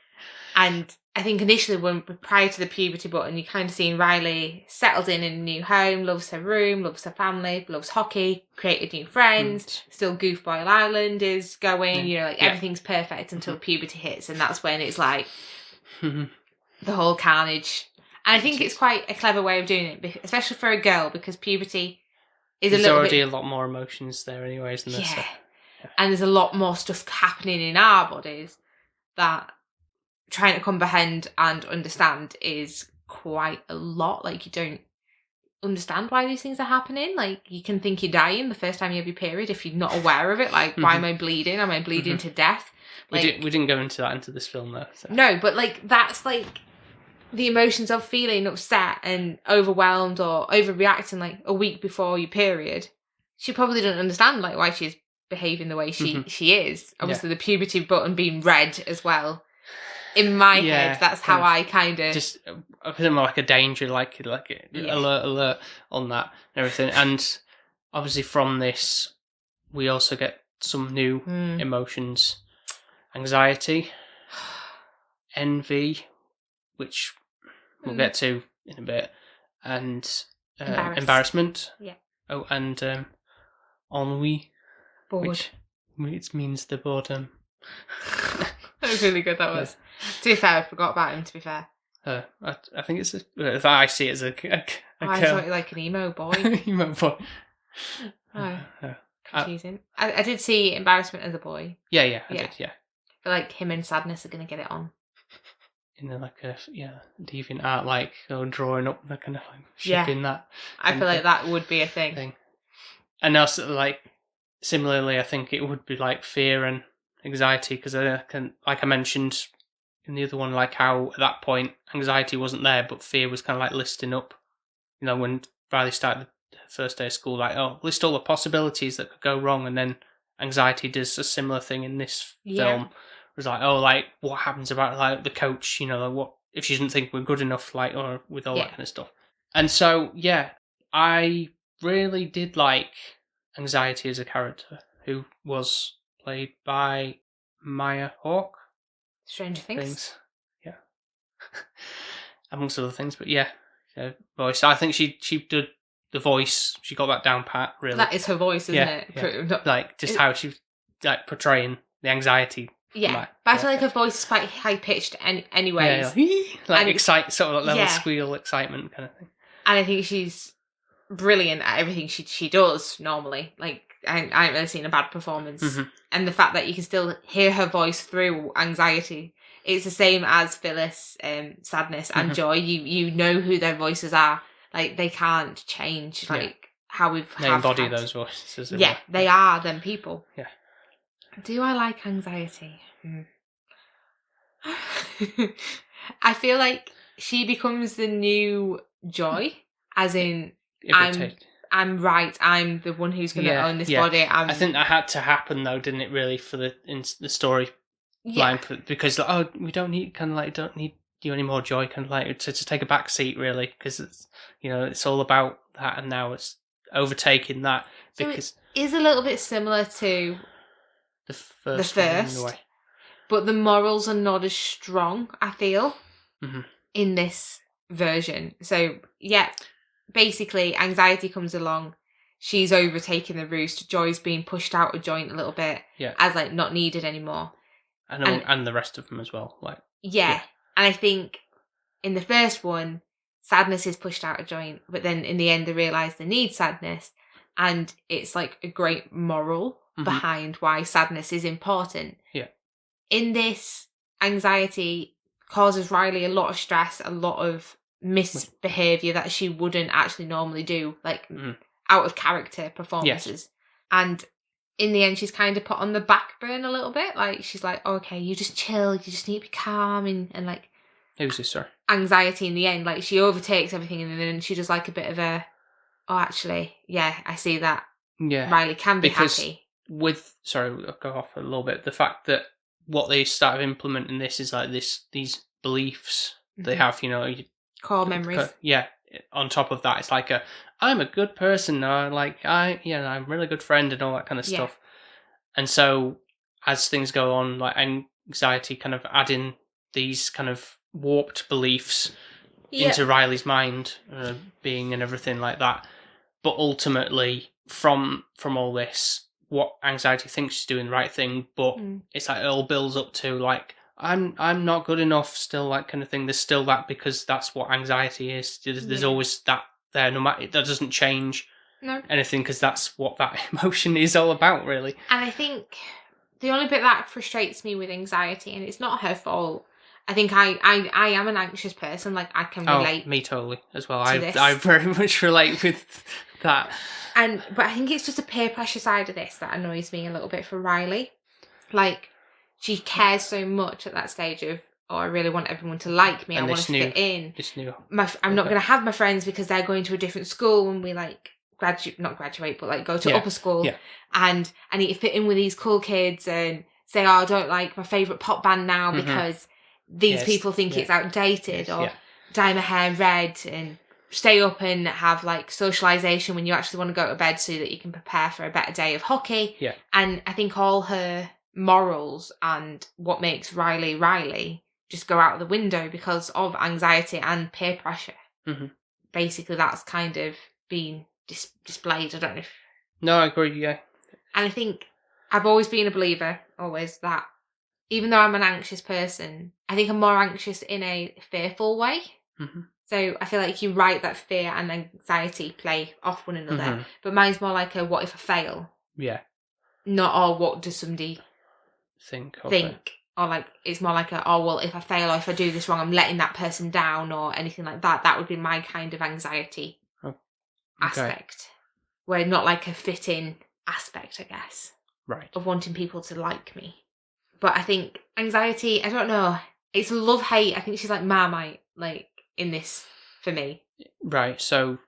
Speaker 1: And I think initially, when prior to the puberty button, you kind of seen Riley settled in a new home, loves her room, loves her family, loves hockey, created new friends, still Goofball Island is going, everything's perfect until puberty hits, and that's when it's like the whole carnage. And I think it's quite a clever way of doing it, especially for a girl, because puberty is
Speaker 2: there's already a lot more emotions there anyways than this.
Speaker 1: And there's a lot more stuff happening in our bodies that trying to comprehend and understand is quite a lot. Like, you don't understand why these things are happening. Like, you can think you're dying the first time you have your period if you're not aware of it. Like, why am I bleeding? Am I bleeding to death? Like,
Speaker 2: we didn't go into this film though. So.
Speaker 1: No, but like, that's like the emotions of feeling upset and overwhelmed or overreacting like a week before your period. She probably doesn't understand like why she's behaving the way she is. Obviously, the puberty button being red as well. In my head, that's how I kind of
Speaker 2: just a bit more like a danger, like alert on that and everything. And obviously, from this, we also get some new emotions: anxiety, envy, which we'll get to in a bit, and embarrassment.
Speaker 1: Yeah.
Speaker 2: Oh, and ennui,
Speaker 1: bored,
Speaker 2: which means the boredom.
Speaker 1: That was really good. That was. To be fair, I forgot about him. To be fair,
Speaker 2: I think it's I see it as a
Speaker 1: I thought you like an emo boy.
Speaker 2: Emo boy.
Speaker 1: Confusing. I did see embarrassment as a boy.
Speaker 2: Yeah, I did. Yeah.
Speaker 1: I feel like him and sadness are gonna get it on.
Speaker 2: In like a deviant art, like drawing up the kind of like shipping that.
Speaker 1: I feel like that would be a thing.
Speaker 2: And also like similarly, I think it would be like fear and anxiety, because like I mentioned in the other one, like how at that point anxiety wasn't there, but fear was kind of like listing up. When Riley started the first day of school, like, oh, list all the possibilities that could go wrong, and then anxiety does a similar thing in this film. It was like, oh, like what happens about like the coach? Like, what if she doesn't think we're good enough, like, or with all that kind of stuff. And so I really did like anxiety as a character, who was played by Maya Hawke.
Speaker 1: Stranger Things.
Speaker 2: Yeah. Amongst other things, but voice. I think she did the voice. She got that down pat, really.
Speaker 1: That is her voice, isn't it?
Speaker 2: Yeah. Like, just how she like portraying the anxiety.
Speaker 1: Yeah, but I feel like her voice is quite high pitched anyways.
Speaker 2: Yeah, like sort of like little squeal excitement kind of thing.
Speaker 1: And I think she's brilliant at everything she does normally. Like, I haven't really seen a bad performance. And the fact that you can still hear her voice through anxiety, it's the same as Phyllis, sadness and joy. You know who their voices are. Like, they can't change. Like how
Speaker 2: they embody those voices.
Speaker 1: Yeah, they are them people.
Speaker 2: Yeah.
Speaker 1: Do I like anxiety? I feel like she becomes the new Joy, as in I'm right. I'm the one who's going to own this body.
Speaker 2: I think that had to happen though, didn't it? Really, for the story line, because we don't need you anymore, Joy. Kind of like to take a back seat, really, because it's it's all about that, and now it's overtaking that.
Speaker 1: So
Speaker 2: because
Speaker 1: it is a little bit similar to
Speaker 2: the first one, in a way.
Speaker 1: But the morals are not as strong, I feel, in this version. So basically, anxiety comes along. She's overtaking the roost. Joy's being pushed out of joint a little bit, as like not needed anymore,
Speaker 2: and the rest of them as well. Like
Speaker 1: and I think in the first one, sadness is pushed out of joint, but then in the end they realise they need sadness, and it's like a great moral behind why sadness is important.
Speaker 2: Yeah.
Speaker 1: In this, anxiety causes Riley a lot of stress, a lot of misbehaviour that she wouldn't actually normally do, like out of character performances. And in the end, she's kind of put on the back burner a little bit. Like, she's like, okay, you just chill, you just need to be calm, and like...
Speaker 2: Who's this, sorry?
Speaker 1: Anxiety in the end, like, she overtakes everything, and then she does like a bit of a, oh, actually, yeah, I see that.
Speaker 2: Yeah.
Speaker 1: Riley can be happy.
Speaker 2: Sorry, I'll go off a little bit. The fact that what they started implementing this is like these beliefs they have,
Speaker 1: core memories.
Speaker 2: Yeah. On top of that, it's like I'm a good person, I'm a really good friend and all that kind of stuff. And so as things go on, like anxiety kind of adding these kind of warped beliefs into Riley's mind, being and everything like that. But ultimately, from all this, what anxiety thinks she's doing the right thing, but it's like it all builds up to like I'm not good enough still, that kind of thing. There's still that, because that's what anxiety is. There's always that there, no matter, that doesn't change anything, because that's what that emotion is all about, really.
Speaker 1: And I think the only bit that frustrates me with anxiety, and it's not her fault, I think I am an anxious person. Like, I can relate.
Speaker 2: Oh, me totally as well. I very much relate with that.
Speaker 1: But I think it's just a peer pressure side of this that annoys me a little bit for Riley. Like, she cares so much at that stage of, oh, I really want everyone to like me. I want to fit in. I'm not going to have my friends because they're going to a different school when we like not graduate, but like go to upper school. Yeah. And I need to fit in with these cool kids and say, oh, I don't like my favourite pop band now because these people think it's outdated, or dye my hair red and stay up and have like socialisation when you actually want to go to bed so that you can prepare for a better day of hockey. Yeah. And I think all her morals and what makes Riley just go out of the window because of anxiety and peer pressure. Basically, that's kind of been displayed. I don't know if...
Speaker 2: No, I agree, yeah.
Speaker 1: And I think I've always been a believer, that even though I'm an anxious person, I think I'm more anxious in a fearful way. So I feel like you're right that fear and anxiety play off one another. But mine's more like a what if I fail? Yeah. Not, oh, what does somebody think? Or like, it's more like if I fail or if I do this wrong, I'm letting that person down or anything like that. That would be my kind of anxiety aspect. Where not like a fit-in aspect, I guess. Right. Of wanting people to like me. But I think anxiety, I don't know, it's love-hate. I think she's like Marmite, like, in this, for me. Right,
Speaker 2: so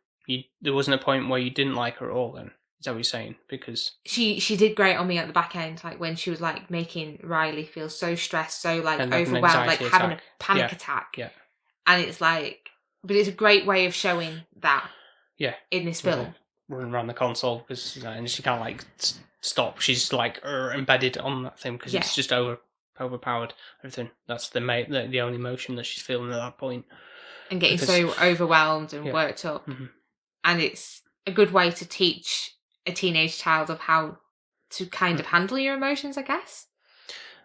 Speaker 2: there wasn't a point where you didn't like her at all then? Is that what you're saying? Because
Speaker 1: she did great on me at the back end, like when she was like making Riley feel so stressed, so like overwhelmed, like having a panic attack. Yeah. And it's like, but it's a great way of showing that. Yeah. In this film.
Speaker 2: Running around the console because and she can't like stop. She's like embedded on that thing because it's just overpowered everything. That's the only emotion that she's feeling at that point.
Speaker 1: And getting so overwhelmed and worked up. And it's a good way to teach a teenage child of how to kind of handle your emotions, I guess.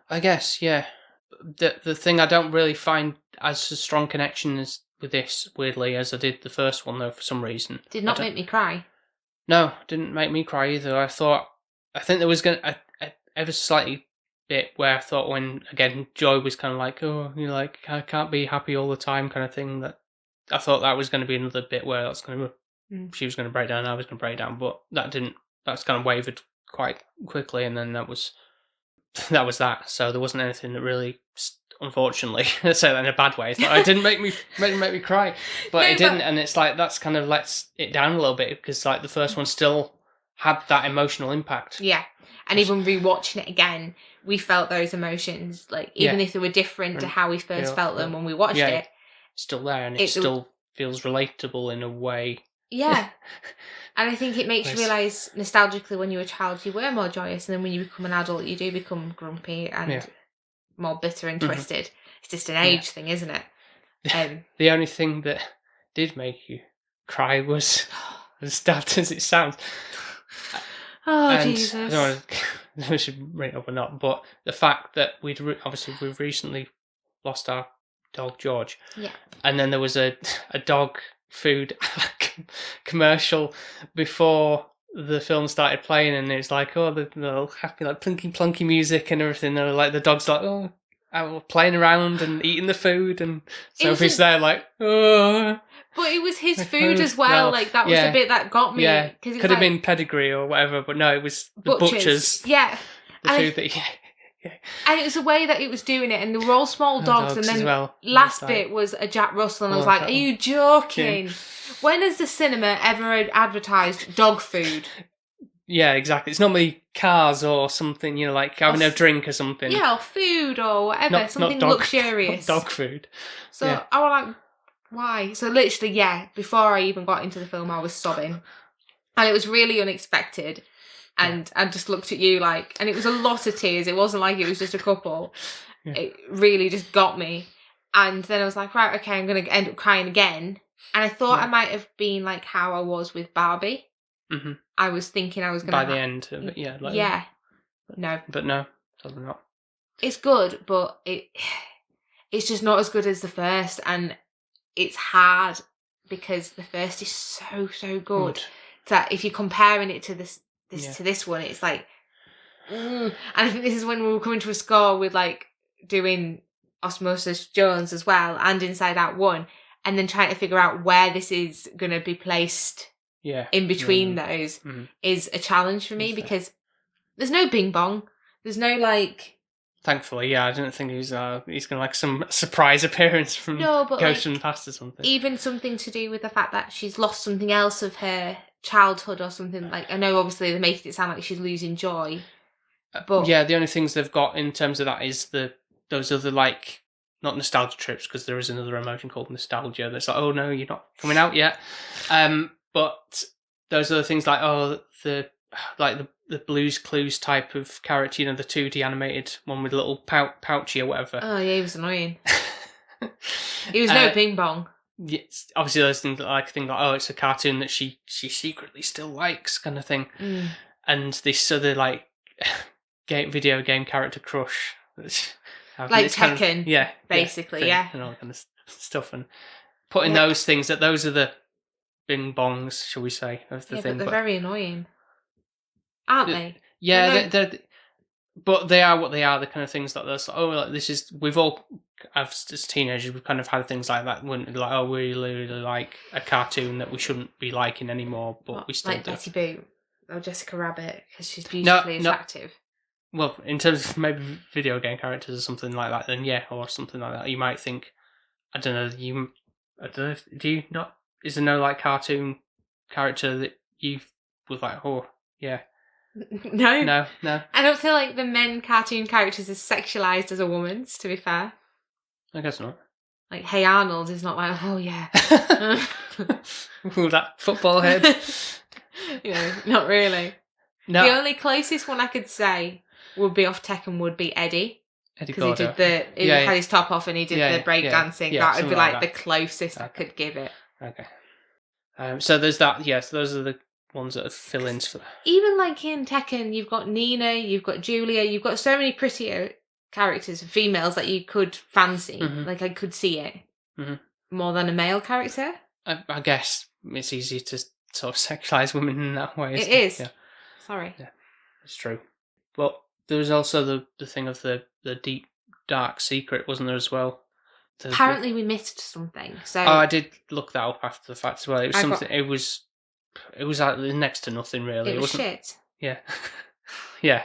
Speaker 2: I guess, yeah. The thing I don't really find as a strong connection as with this, weirdly, as I did the first one, though, for some reason.
Speaker 1: Did not make me cry.
Speaker 2: No, didn't make me cry either. I think there was going to ever slightly bit where I thought when, again, Joy was kind of like, oh, you know, like, I can't be happy all the time kind of thing, that I thought that was going to be another bit where she was going to break down and I was going to break down, but that's kind of wavered quite quickly, and then that was that. So there wasn't anything that really, unfortunately, I say that in a bad way, it didn't make me cry, but it didn't, and it's like that's kind of lets it down a little bit because like the first one still had that emotional impact.
Speaker 1: Yeah, and even rewatching it again, we felt those emotions, like even if they were different to how we first felt them when we watched it,
Speaker 2: it's still there, and it still feels relatable in a way.
Speaker 1: Yeah. And I think it makes you realise nostalgically when you were a child you were more joyous, and then when you become an adult you do become grumpy and more bitter and twisted. It's just an age thing, isn't it?
Speaker 2: The only thing that did make you cry was, as daft as it sounds.
Speaker 1: Jesus.
Speaker 2: I don't know if we should bring it up or not, but the fact that we've recently lost our dog George. Yeah. And then there was a dog food commercial before the film started playing, and it was like, oh, the little happy, like plunky plunky music and everything. They were like, the dog's like, oh, out playing around and eating the food, and Sophie's there like, oh.
Speaker 1: But it was his
Speaker 2: my
Speaker 1: food as well. Like that was the bit that got me.
Speaker 2: Yeah,
Speaker 1: because
Speaker 2: could have been pedigree or whatever, but no, it was the butchers.
Speaker 1: Yeah,
Speaker 2: the food that. Yeah.
Speaker 1: And it was the way that it was doing it, and they were all small dogs, and then last bit was a Jack Russell, and I was like, "Are you joking? When has the cinema ever advertised dog food?"
Speaker 2: Yeah, exactly. It's normally cars or something, like having a drink or something.
Speaker 1: Yeah, or food or whatever, something luxurious.
Speaker 2: Not dog food.
Speaker 1: So I was like, why? So literally, before I even got into the film, I was sobbing, and it was really unexpected. And I just looked at you and it was a lot of tears. It wasn't like it was just a couple. Yeah. It really just got me. And then I was like, right, okay, I'm going to end up crying again. And I thought I might have been like how I was with Barbie.
Speaker 2: Mm-hmm.
Speaker 1: I was thinking I was going to...
Speaker 2: By the end of it, yeah.
Speaker 1: No.
Speaker 2: But no, probably not.
Speaker 1: It's good, but it's just not as good as the first. And it's hard because the first is so, so good. That if you're comparing it to to this one, it's like, and I think this is when we were coming to a score with doing Osmosis Jones as well and Inside Out 1, and then trying to figure out where this is going to be placed in between those is a challenge for me because there's no bing bong, there's no
Speaker 2: Thankfully, I didn't think he's going to some surprise appearance from Ghost from the Past or something.
Speaker 1: Even something to do with the fact that she's lost something else of her childhood or something. I know obviously they're making it sound like she's losing joy, but
Speaker 2: the only things they've got in terms of that is those other not nostalgia trips, because there is another emotion called nostalgia that's like, oh no, you're not coming out yet, but those other things the Blue's Clues type of character, the 2D animated one with a little pouchy or whatever.
Speaker 1: Oh yeah, he was annoying. He was no ping pong.
Speaker 2: Yes, obviously those things oh, it's a cartoon that she secretly still likes, kind of thing. And this other video game character crush,
Speaker 1: like Tekken,
Speaker 2: kind of,
Speaker 1: basically,
Speaker 2: and all that kind of stuff, and putting those things those are the bing bongs, shall we say, of the thing.
Speaker 1: But they're very annoying, aren't they?
Speaker 2: Yeah, they're but they are what they are. The kind of things this is, we've all, as teenagers, we've kind of had things like that. Wouldn't we really like a cartoon that we shouldn't be liking anymore, but we still do.
Speaker 1: Betty Boop or Jessica Rabbit because she's beautifully attractive.
Speaker 2: Well, in terms of maybe video game characters or something like that, then or something like that, you might think, I don't know, do you not? Is there no cartoon character that you was oh yeah? No.
Speaker 1: I don't feel like the men cartoon characters are sexualized as a woman's, to be fair.
Speaker 2: I guess not.
Speaker 1: Hey Arnold is not oh yeah.
Speaker 2: Ooh, that football head.
Speaker 1: Not really.
Speaker 2: No.
Speaker 1: The only closest one I could say would be off Tekken would be Eddie. Because he had his top off and he did the break dancing. That would be the closest I could give it.
Speaker 2: Okay. So there's that. Yes, those are the ones that are fill-ins for that.
Speaker 1: Even in Tekken, you've got Nina, you've got Julia, you've got so many prettier characters, females that you could fancy. I could see it more than a male character.
Speaker 2: I guess it's easy to sort of sexualize women in that way.
Speaker 1: It is. Yeah. Sorry.
Speaker 2: Yeah, it's true. But there was also the thing of the deep, dark secret, wasn't there, as well?
Speaker 1: Apparently we missed something. So
Speaker 2: I did look that up after the fact as well. It was something. It was next to nothing really.
Speaker 1: It was shit.
Speaker 2: Yeah, yeah.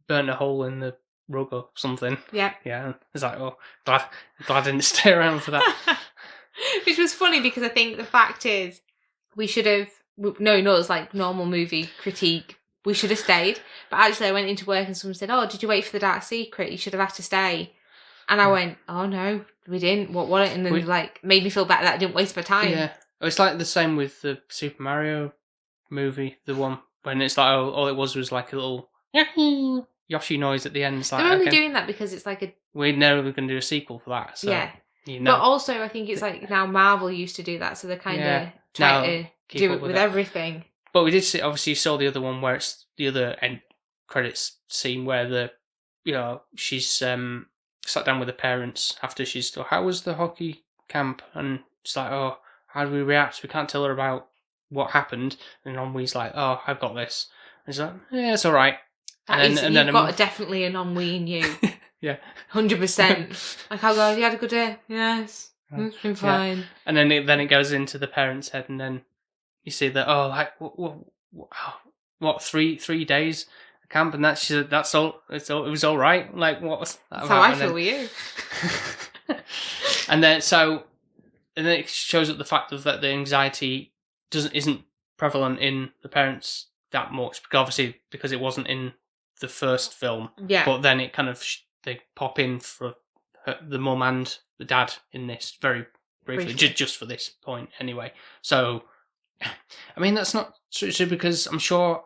Speaker 2: Burnt a hole in the rug or something.
Speaker 1: Yeah.
Speaker 2: Yeah. It's glad I didn't stay around for that.
Speaker 1: Which was funny because I think the fact is we should have it's normal movie critique. We should have stayed, but actually I went into work and someone said, "Oh, did you wait for the dark secret? You should have had to stay." And I went, "Oh no, we didn't. What?" And then made me feel better that I didn't waste my time.
Speaker 2: Yeah, it's the same with the Super Mario movie, the one when it's all it was a little Yoshi noise at the end. It's
Speaker 1: they're only doing that because it's
Speaker 2: we know we're going to do a sequel for that. So,
Speaker 1: yeah, but also I think it's now Marvel used to do that, so they're kind of trying to do it with everything.
Speaker 2: But we did see, obviously, you saw the other one where it's the other end credits scene where she's sat down with her parents after she's how was the hockey camp, and it's oh, how do we react? We can't tell her about what happened, and Enwi's like, "Oh, I've got this." And he's like, "Yeah, it's all right."
Speaker 1: You've got definitely an ennui in you.
Speaker 2: Yeah.
Speaker 1: 100%. Like, I'll go, have you had a good day? Yes. It's been fine.
Speaker 2: Yeah. And then it goes into the parents' head, and then you see that, what 3 days at camp, and that's all. It was all right. Like, what was that
Speaker 1: That's
Speaker 2: about?
Speaker 1: how I feel with you.
Speaker 2: And then it shows up the fact that the anxiety isn't prevalent in the parents that much, because it wasn't in the first film.
Speaker 1: Yeah.
Speaker 2: But then it kind of they pop in for the mum and the dad in this very briefly. Just for this point anyway. So, I mean, that's not true, because I'm sure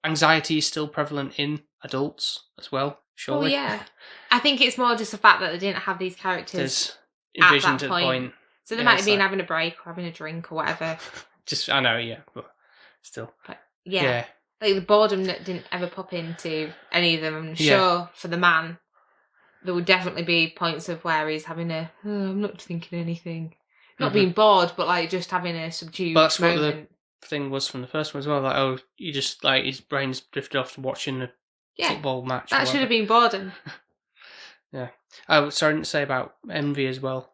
Speaker 2: anxiety is still prevalent in adults as well. Surely.
Speaker 1: Oh yeah. I think it's more just the fact that they didn't have these characters
Speaker 2: envisioned at that point.
Speaker 1: So they might have been having a break or having a drink or whatever.
Speaker 2: I know, yeah, but still.
Speaker 1: But yeah. Like the boredom that didn't ever pop into any of them. I'm sure for the man, there would definitely be points of where he's having I'm not thinking anything. Not being bored, but like just having a subdued moment.
Speaker 2: What the thing was from the first one as well. Like, you just like his brain's drifted off to watching a football match.
Speaker 1: That should have been boredom.
Speaker 2: Yeah. Oh, sorry, I didn't say about envy as well.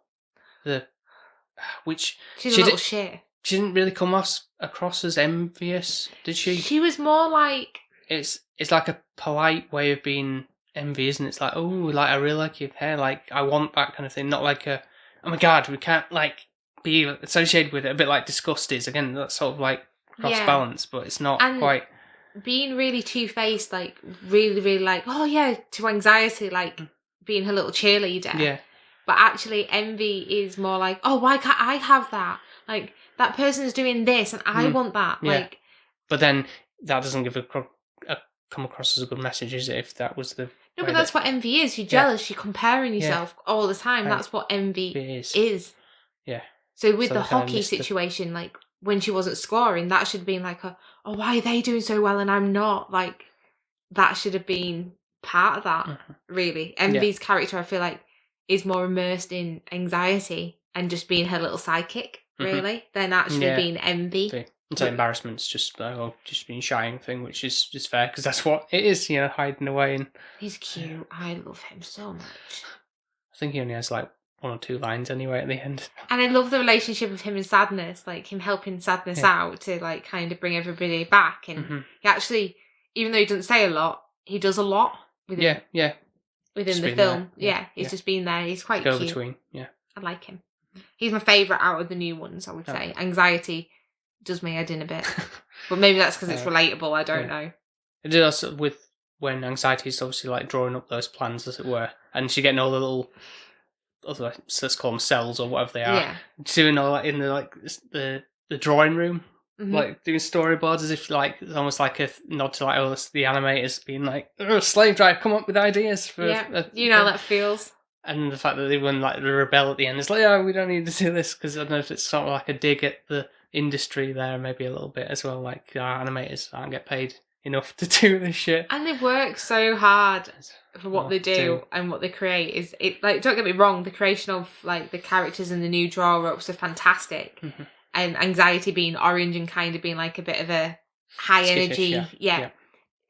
Speaker 1: She's a little shit.
Speaker 2: She didn't really come across as envious, did she?
Speaker 1: She was more like...
Speaker 2: It's like a polite way of being envy, isn't it? It's like, oh, like, I really like your hair, like, I want that kind of thing. Not like oh my God, we can't, like, be associated with it. A bit like disgust is. Again, that's sort of like cross-balance, but it's not quite...
Speaker 1: Being really two-faced, like, really, really like, oh yeah, to anxiety, like, being her little cheerleader.
Speaker 2: Yeah.
Speaker 1: But actually, envy is more like, oh, why can't I have that? Like, that person's doing this and I want that.
Speaker 2: Yeah.
Speaker 1: Like,
Speaker 2: but then that doesn't come across as a good message, is it? If that was the...
Speaker 1: No, but that's what envy is. You're jealous. You're comparing yourself all the time. That's what envy is.
Speaker 2: Yeah.
Speaker 1: So with the hockey situation, like, when she wasn't scoring, that should have been like oh, why are they doing so well and I'm not? Like, that should have been part of that, really. Envy's character, I feel like, is more immersed in anxiety and just being her little sidekick, really, than actually being envy.
Speaker 2: So embarrassment's just being shy thing, which is just fair, because that's what it is, hiding away. And
Speaker 1: he's cute. I love him so much.
Speaker 2: I think he only has like 1 or 2 lines anyway at the end.
Speaker 1: And I love the relationship of him and Sadness, like him helping Sadness out to like kind of bring everybody back. And he actually, even though he doesn't say a lot, he does a lot within the film. He's just been there. He's quite cute.
Speaker 2: Go-between,
Speaker 1: I like him. He's my favourite out of the new ones, I would say. Anxiety does my head in a bit. But maybe that's because it's relatable, I don't know.
Speaker 2: It did also with when Anxiety is obviously like drawing up those plans, as it were, and she's getting all the little, let's call them cells or whatever they are, doing all that in the drawing room, like doing storyboards as if like it's almost like a nod to like the animators being like, slave drive, come up with ideas for
Speaker 1: you know how that feels.
Speaker 2: And the fact that they won like the rebel at the end is like, we don't need to do this, because I don't know if it's sort of like a dig at the industry there, maybe a little bit as well. Like, our animators aren't get paid enough to do this shit,
Speaker 1: and they work so hard for what they do and what they create. Is it like, don't get me wrong, the creation of like the characters and the new draw-ups are fantastic, and Anxiety being orange and kind of being like a bit of a high energy,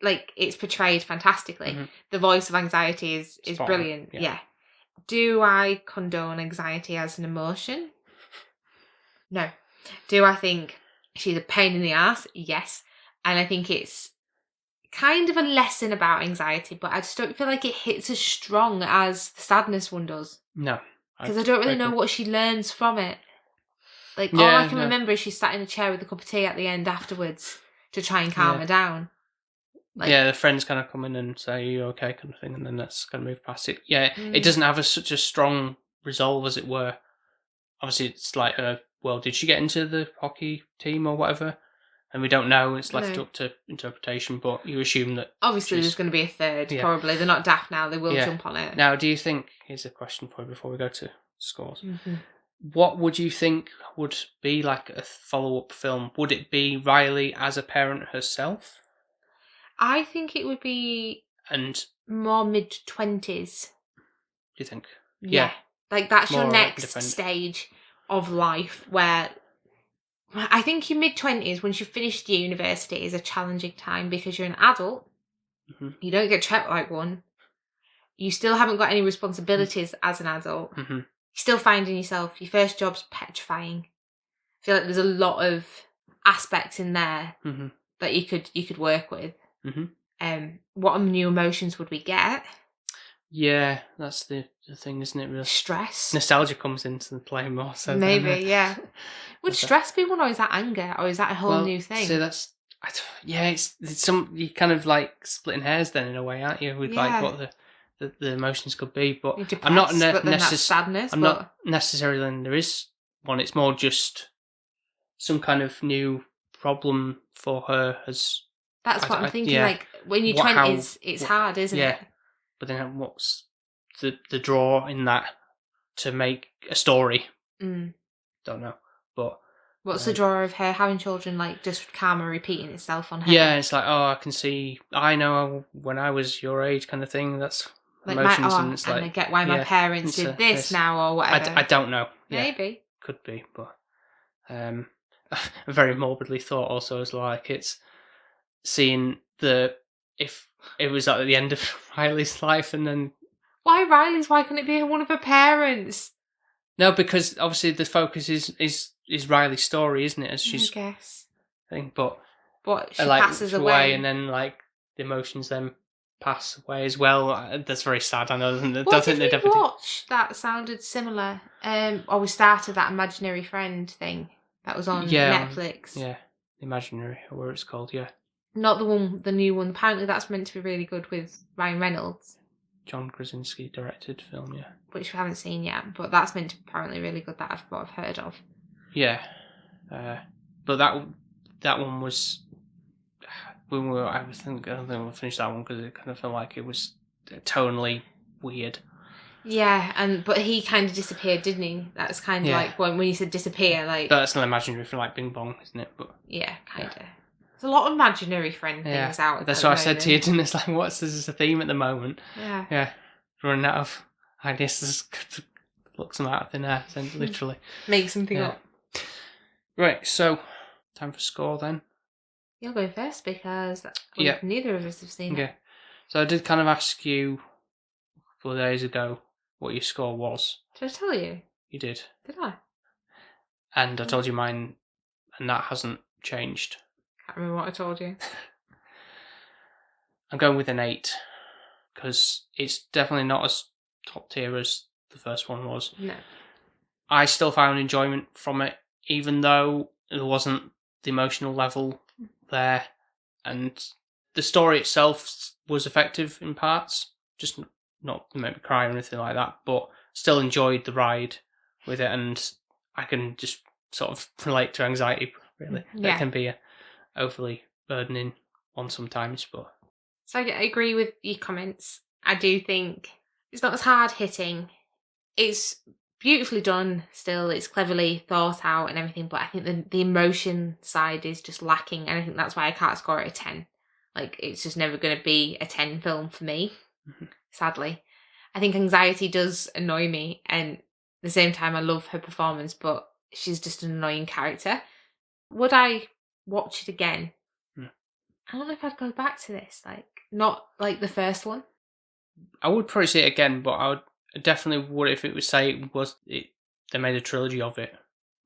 Speaker 1: like it's portrayed fantastically. The voice of Anxiety is brilliant. Do I condone anxiety as an emotion? No. Do I think she's a pain in the ass? Yes. And I think it's kind of a lesson about anxiety, but I just don't feel like it hits as strong as the Sadness one does.
Speaker 2: No.
Speaker 1: Because I don't really know what she learns from it. Like, all I can remember is she sat in a chair with a cup of tea at the end afterwards to try and calm her down. Like,
Speaker 2: the friends kind of come in and say, "Are you okay?" kind of thing, and then that's kind of move past it. It doesn't have such a strong resolve, as it were. Obviously, it's like, well, did she get into the hockey team or whatever? And we don't know. It's left up to interpretation, but you assume that
Speaker 1: obviously there's going to be a third. Probably they're not daft now. They will jump on it.
Speaker 2: Now, do you think? Here's a question for you before we go to scores. What would you think would be like a follow-up film? Would it be Riley as a parent herself?
Speaker 1: I think it would be more mid-20s.
Speaker 2: Do you think?
Speaker 1: Yeah. Like, that's more your next stage of life where I think your mid-20s, once you've finished university, is a challenging time because you're an adult.
Speaker 2: Mm-hmm.
Speaker 1: You don't get treated like one. You still haven't got any responsibilities as an adult.
Speaker 2: Mm-hmm.
Speaker 1: You're still finding yourself. Your first job's petrifying. I feel like there's a lot of aspects in there
Speaker 2: Mm-hmm.
Speaker 1: that you could work with.
Speaker 2: Mm-hmm.
Speaker 1: What new emotions would we get?
Speaker 2: Yeah, that's the thing, isn't it? Really?
Speaker 1: Stress.
Speaker 2: Nostalgia comes into the play more. So
Speaker 1: Maybe, yeah. Would stress be one, or is that anger, or is that a whole new thing?
Speaker 2: So that's it's some, you kind of like splitting hairs then in a way, aren't you? With like what the emotions could be, but I'm not
Speaker 1: but then that's sadness.
Speaker 2: not necessarily. Then there is one. It's more just some kind of new problem for her.
Speaker 1: That's what I'm thinking. Yeah. Like when you're 20s, it's hard, isn't it?
Speaker 2: But then what's the draw in that to make a story? Don't know, but
Speaker 1: what's the draw of her having children, like just karma repeating itself on her?
Speaker 2: Yeah, it's like, oh, I know when I was your age, kind of thing. That's like emotions, and it's like,
Speaker 1: I get why my parents did this now or whatever.
Speaker 2: I don't know.
Speaker 1: Maybe
Speaker 2: could be, but very morbidly thought also is like it's seeing if it was at the end of Riley's life, and then
Speaker 1: why Riley's? Why couldn't it be one of her parents?
Speaker 2: No, because obviously the focus is Riley's story, isn't it? As she's,
Speaker 1: I guess.
Speaker 2: Thing, but
Speaker 1: she passes away,
Speaker 2: and then like the emotions then pass away as well. That's very sad. I know.
Speaker 1: What did we watch that sounded similar? We started that imaginary friend thing that was on Netflix.
Speaker 2: Yeah, Imaginary, or whatever it's called. Yeah,
Speaker 1: not the new one. Apparently, that's meant to be really good with Ryan Reynolds.
Speaker 2: John Krasinski directed film, yeah.
Speaker 1: Which we haven't seen yet, but that's meant to be apparently really good. That's what I've heard of.
Speaker 2: Yeah, but that one was. I don't think we'll finish that one because it kind of felt like it was tonally weird.
Speaker 1: Yeah, but he kind of disappeared, didn't he? That's kind of like when you said disappear, like.
Speaker 2: But that's not imaginary for like Bing Bong, isn't it? But
Speaker 1: yeah, kind of. There's a lot of imaginary friend things out.
Speaker 2: That's what I said to you, didn't it? It's like, this is a theme at the moment.
Speaker 1: Yeah.
Speaker 2: Yeah. Running out of ideas, just pluck some out of thin air, literally.
Speaker 1: Make something up.
Speaker 2: Right, so time for score then.
Speaker 1: You'll go first because neither of us have seen it.
Speaker 2: So I did kind of ask you a couple of days ago what your score was.
Speaker 1: Did I tell you?
Speaker 2: You did.
Speaker 1: Did I?
Speaker 2: And I told you mine, and that hasn't changed.
Speaker 1: Can't remember what I told you.
Speaker 2: I'm going with an 8 because it's definitely not as top tier as the first one was.
Speaker 1: No.
Speaker 2: I still found enjoyment from it, even though there wasn't the emotional level there, and the story itself was effective in parts, just not to make me cry or anything like that, but still enjoyed the ride with it, and I can just sort of relate to anxiety, really. That can be overly burdening one sometimes, but...
Speaker 1: So I agree with your comments. I do think it's not as hard hitting. It's beautifully done still. It's cleverly thought out and everything, but I think the emotion side is just lacking, and I think that's why I can't score it a 10. Like, it's just never going to be a 10 film for me, sadly. I think anxiety does annoy me, and at the same time I love her performance, but she's just an annoying character. Would I watch it again? I don't know if I'd go back to this, like, not like the first one.
Speaker 2: I would probably see it again, but I definitely would if it was, say, they made a trilogy of it,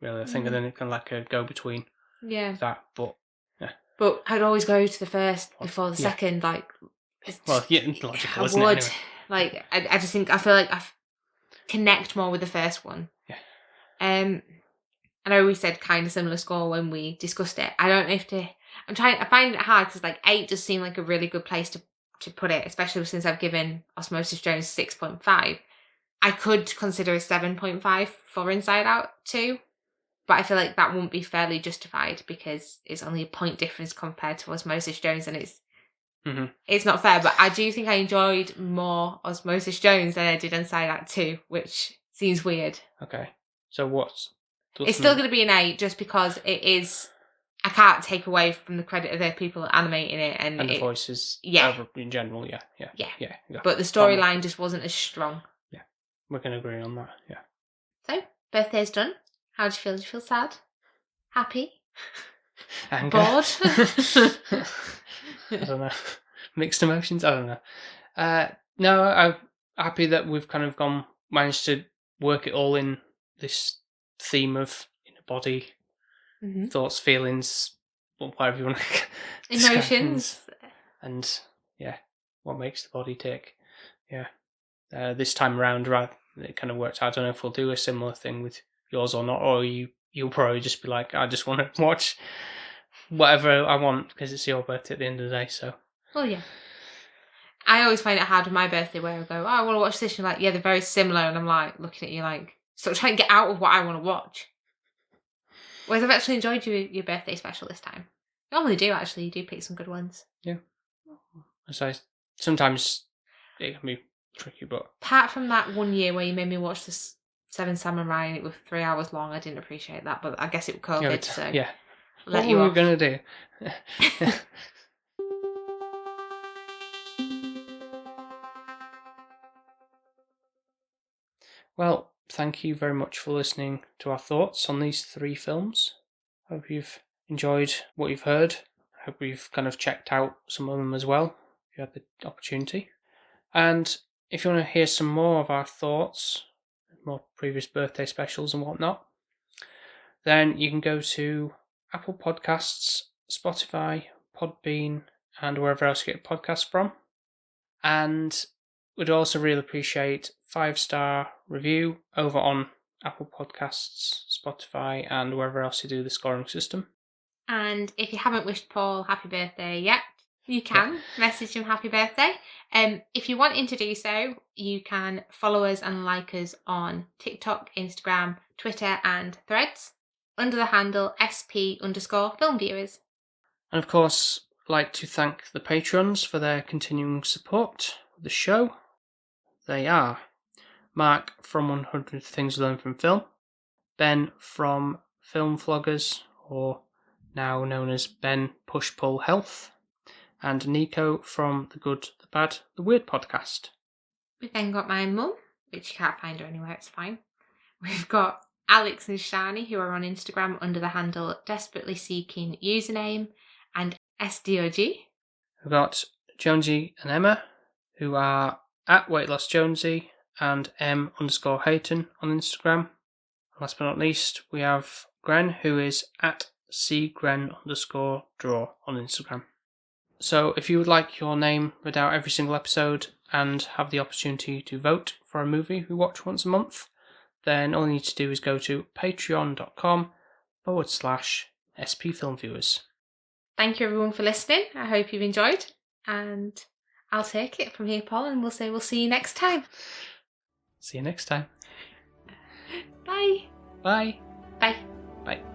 Speaker 2: really. I think, and then it kind of like a go-between that, but... Yeah.
Speaker 1: But I'd always go to the first before the second, like...
Speaker 2: logical, isn't
Speaker 1: it?
Speaker 2: Anyway.
Speaker 1: Like, I just think, I feel like I connect more with the first one.
Speaker 2: Yeah.
Speaker 1: And I know we said kind of similar score when we discussed it. I don't know if to... I find it hard because, like, 8 does seem like a really good place to put it, especially since I've given Osmosis Jones 6.5. I could consider a 7.5 for Inside Out 2, but I feel like that won't be fairly justified because it's only a point difference compared to Osmosis Jones, and it's not fair. But I do think I enjoyed more Osmosis Jones than I did Inside Out 2, which seems weird.
Speaker 2: Okay, so
Speaker 1: it's still going to be an 8 just because it is... I can't take away from the credit of the people animating it, and
Speaker 2: the voices, in general, yeah.
Speaker 1: But the storyline just wasn't as strong.
Speaker 2: Yeah, we can agree on that. Yeah.
Speaker 1: So birthday's done. How do you feel? Do you feel sad? Happy?
Speaker 2: Anger?
Speaker 1: Bored?
Speaker 2: I don't know. Mixed emotions? I don't know. No, I'm happy that we've kind of managed to work it all in this theme of inner body, thoughts, feelings, whatever you want to
Speaker 1: Emotions.
Speaker 2: and yeah, what makes the body tick. Yeah. This time around, it kind of worked out. I don't know if we'll do a similar thing with yours or not, or you'll probably just be like, I just want to watch whatever I want because it's your birthday at the end of the day. So,
Speaker 1: Well, yeah. I always find it hard with my birthday where I go, oh, I want to watch this. And you're like, yeah, they're very similar. And I'm like, looking at you like, sort of trying to get out of what I want to watch. Whereas I've actually enjoyed your birthday special this time. I normally do, actually. You do pick some good ones.
Speaker 2: Yeah. So sometimes it can be tricky, but...
Speaker 1: Apart from that one year where you made me watch this Seven Samurai and it was 3 hours long, I didn't appreciate that. But I guess it was COVID, so...
Speaker 2: Yeah.
Speaker 1: What
Speaker 2: were we going to do? Well, thank you very much for listening to our thoughts on these 3 films. Hope you've enjoyed what you've heard. Hope you've kind of checked out some of them as well, if you had the opportunity. And if you want to hear some more of our thoughts, more previous birthday specials and whatnot, then you can go to Apple Podcasts, Spotify, Podbean, and wherever else you get podcasts from. And we'd also really appreciate 5-star review over on Apple Podcasts, Spotify, and wherever else you do the scoring system.
Speaker 1: And if you haven't wished Paul happy birthday yet, you can message him happy birthday. If you're wanting to do so, you can follow us and like us on TikTok, Instagram, Twitter, and Threads under the handle SP_filmviewers.
Speaker 2: And of course, I'd like to thank the patrons for their continuing support of the show. They are Mark from 100 Things to Learn from Film, Ben from Film Vloggers, or now known as Ben Push Pull Health, and Nico from The Good, The Bad, The Weird podcast.
Speaker 1: We've then got my mum, which you can't find her anywhere, it's fine. We've got Alex and Shani, who are on Instagram under the handle Desperately Seeking Username and SDOG.
Speaker 2: We've got Jonesy and Emma, who are at Weight Loss Jonesy and M_Hayton on Instagram. Last but not least, we have Gren, who is at CGren_draw on Instagram. So if you would like your name read out every single episode and have the opportunity to vote for a movie we watch once a month, then all you need to do is go to patreon.com/SPFilmViewers.
Speaker 1: Thank you everyone for listening. I hope you've enjoyed, and I'll take it from here, Paul, and we'll see you next time.
Speaker 2: See you next time.
Speaker 1: Bye.
Speaker 2: Bye.
Speaker 1: Bye.
Speaker 2: Bye.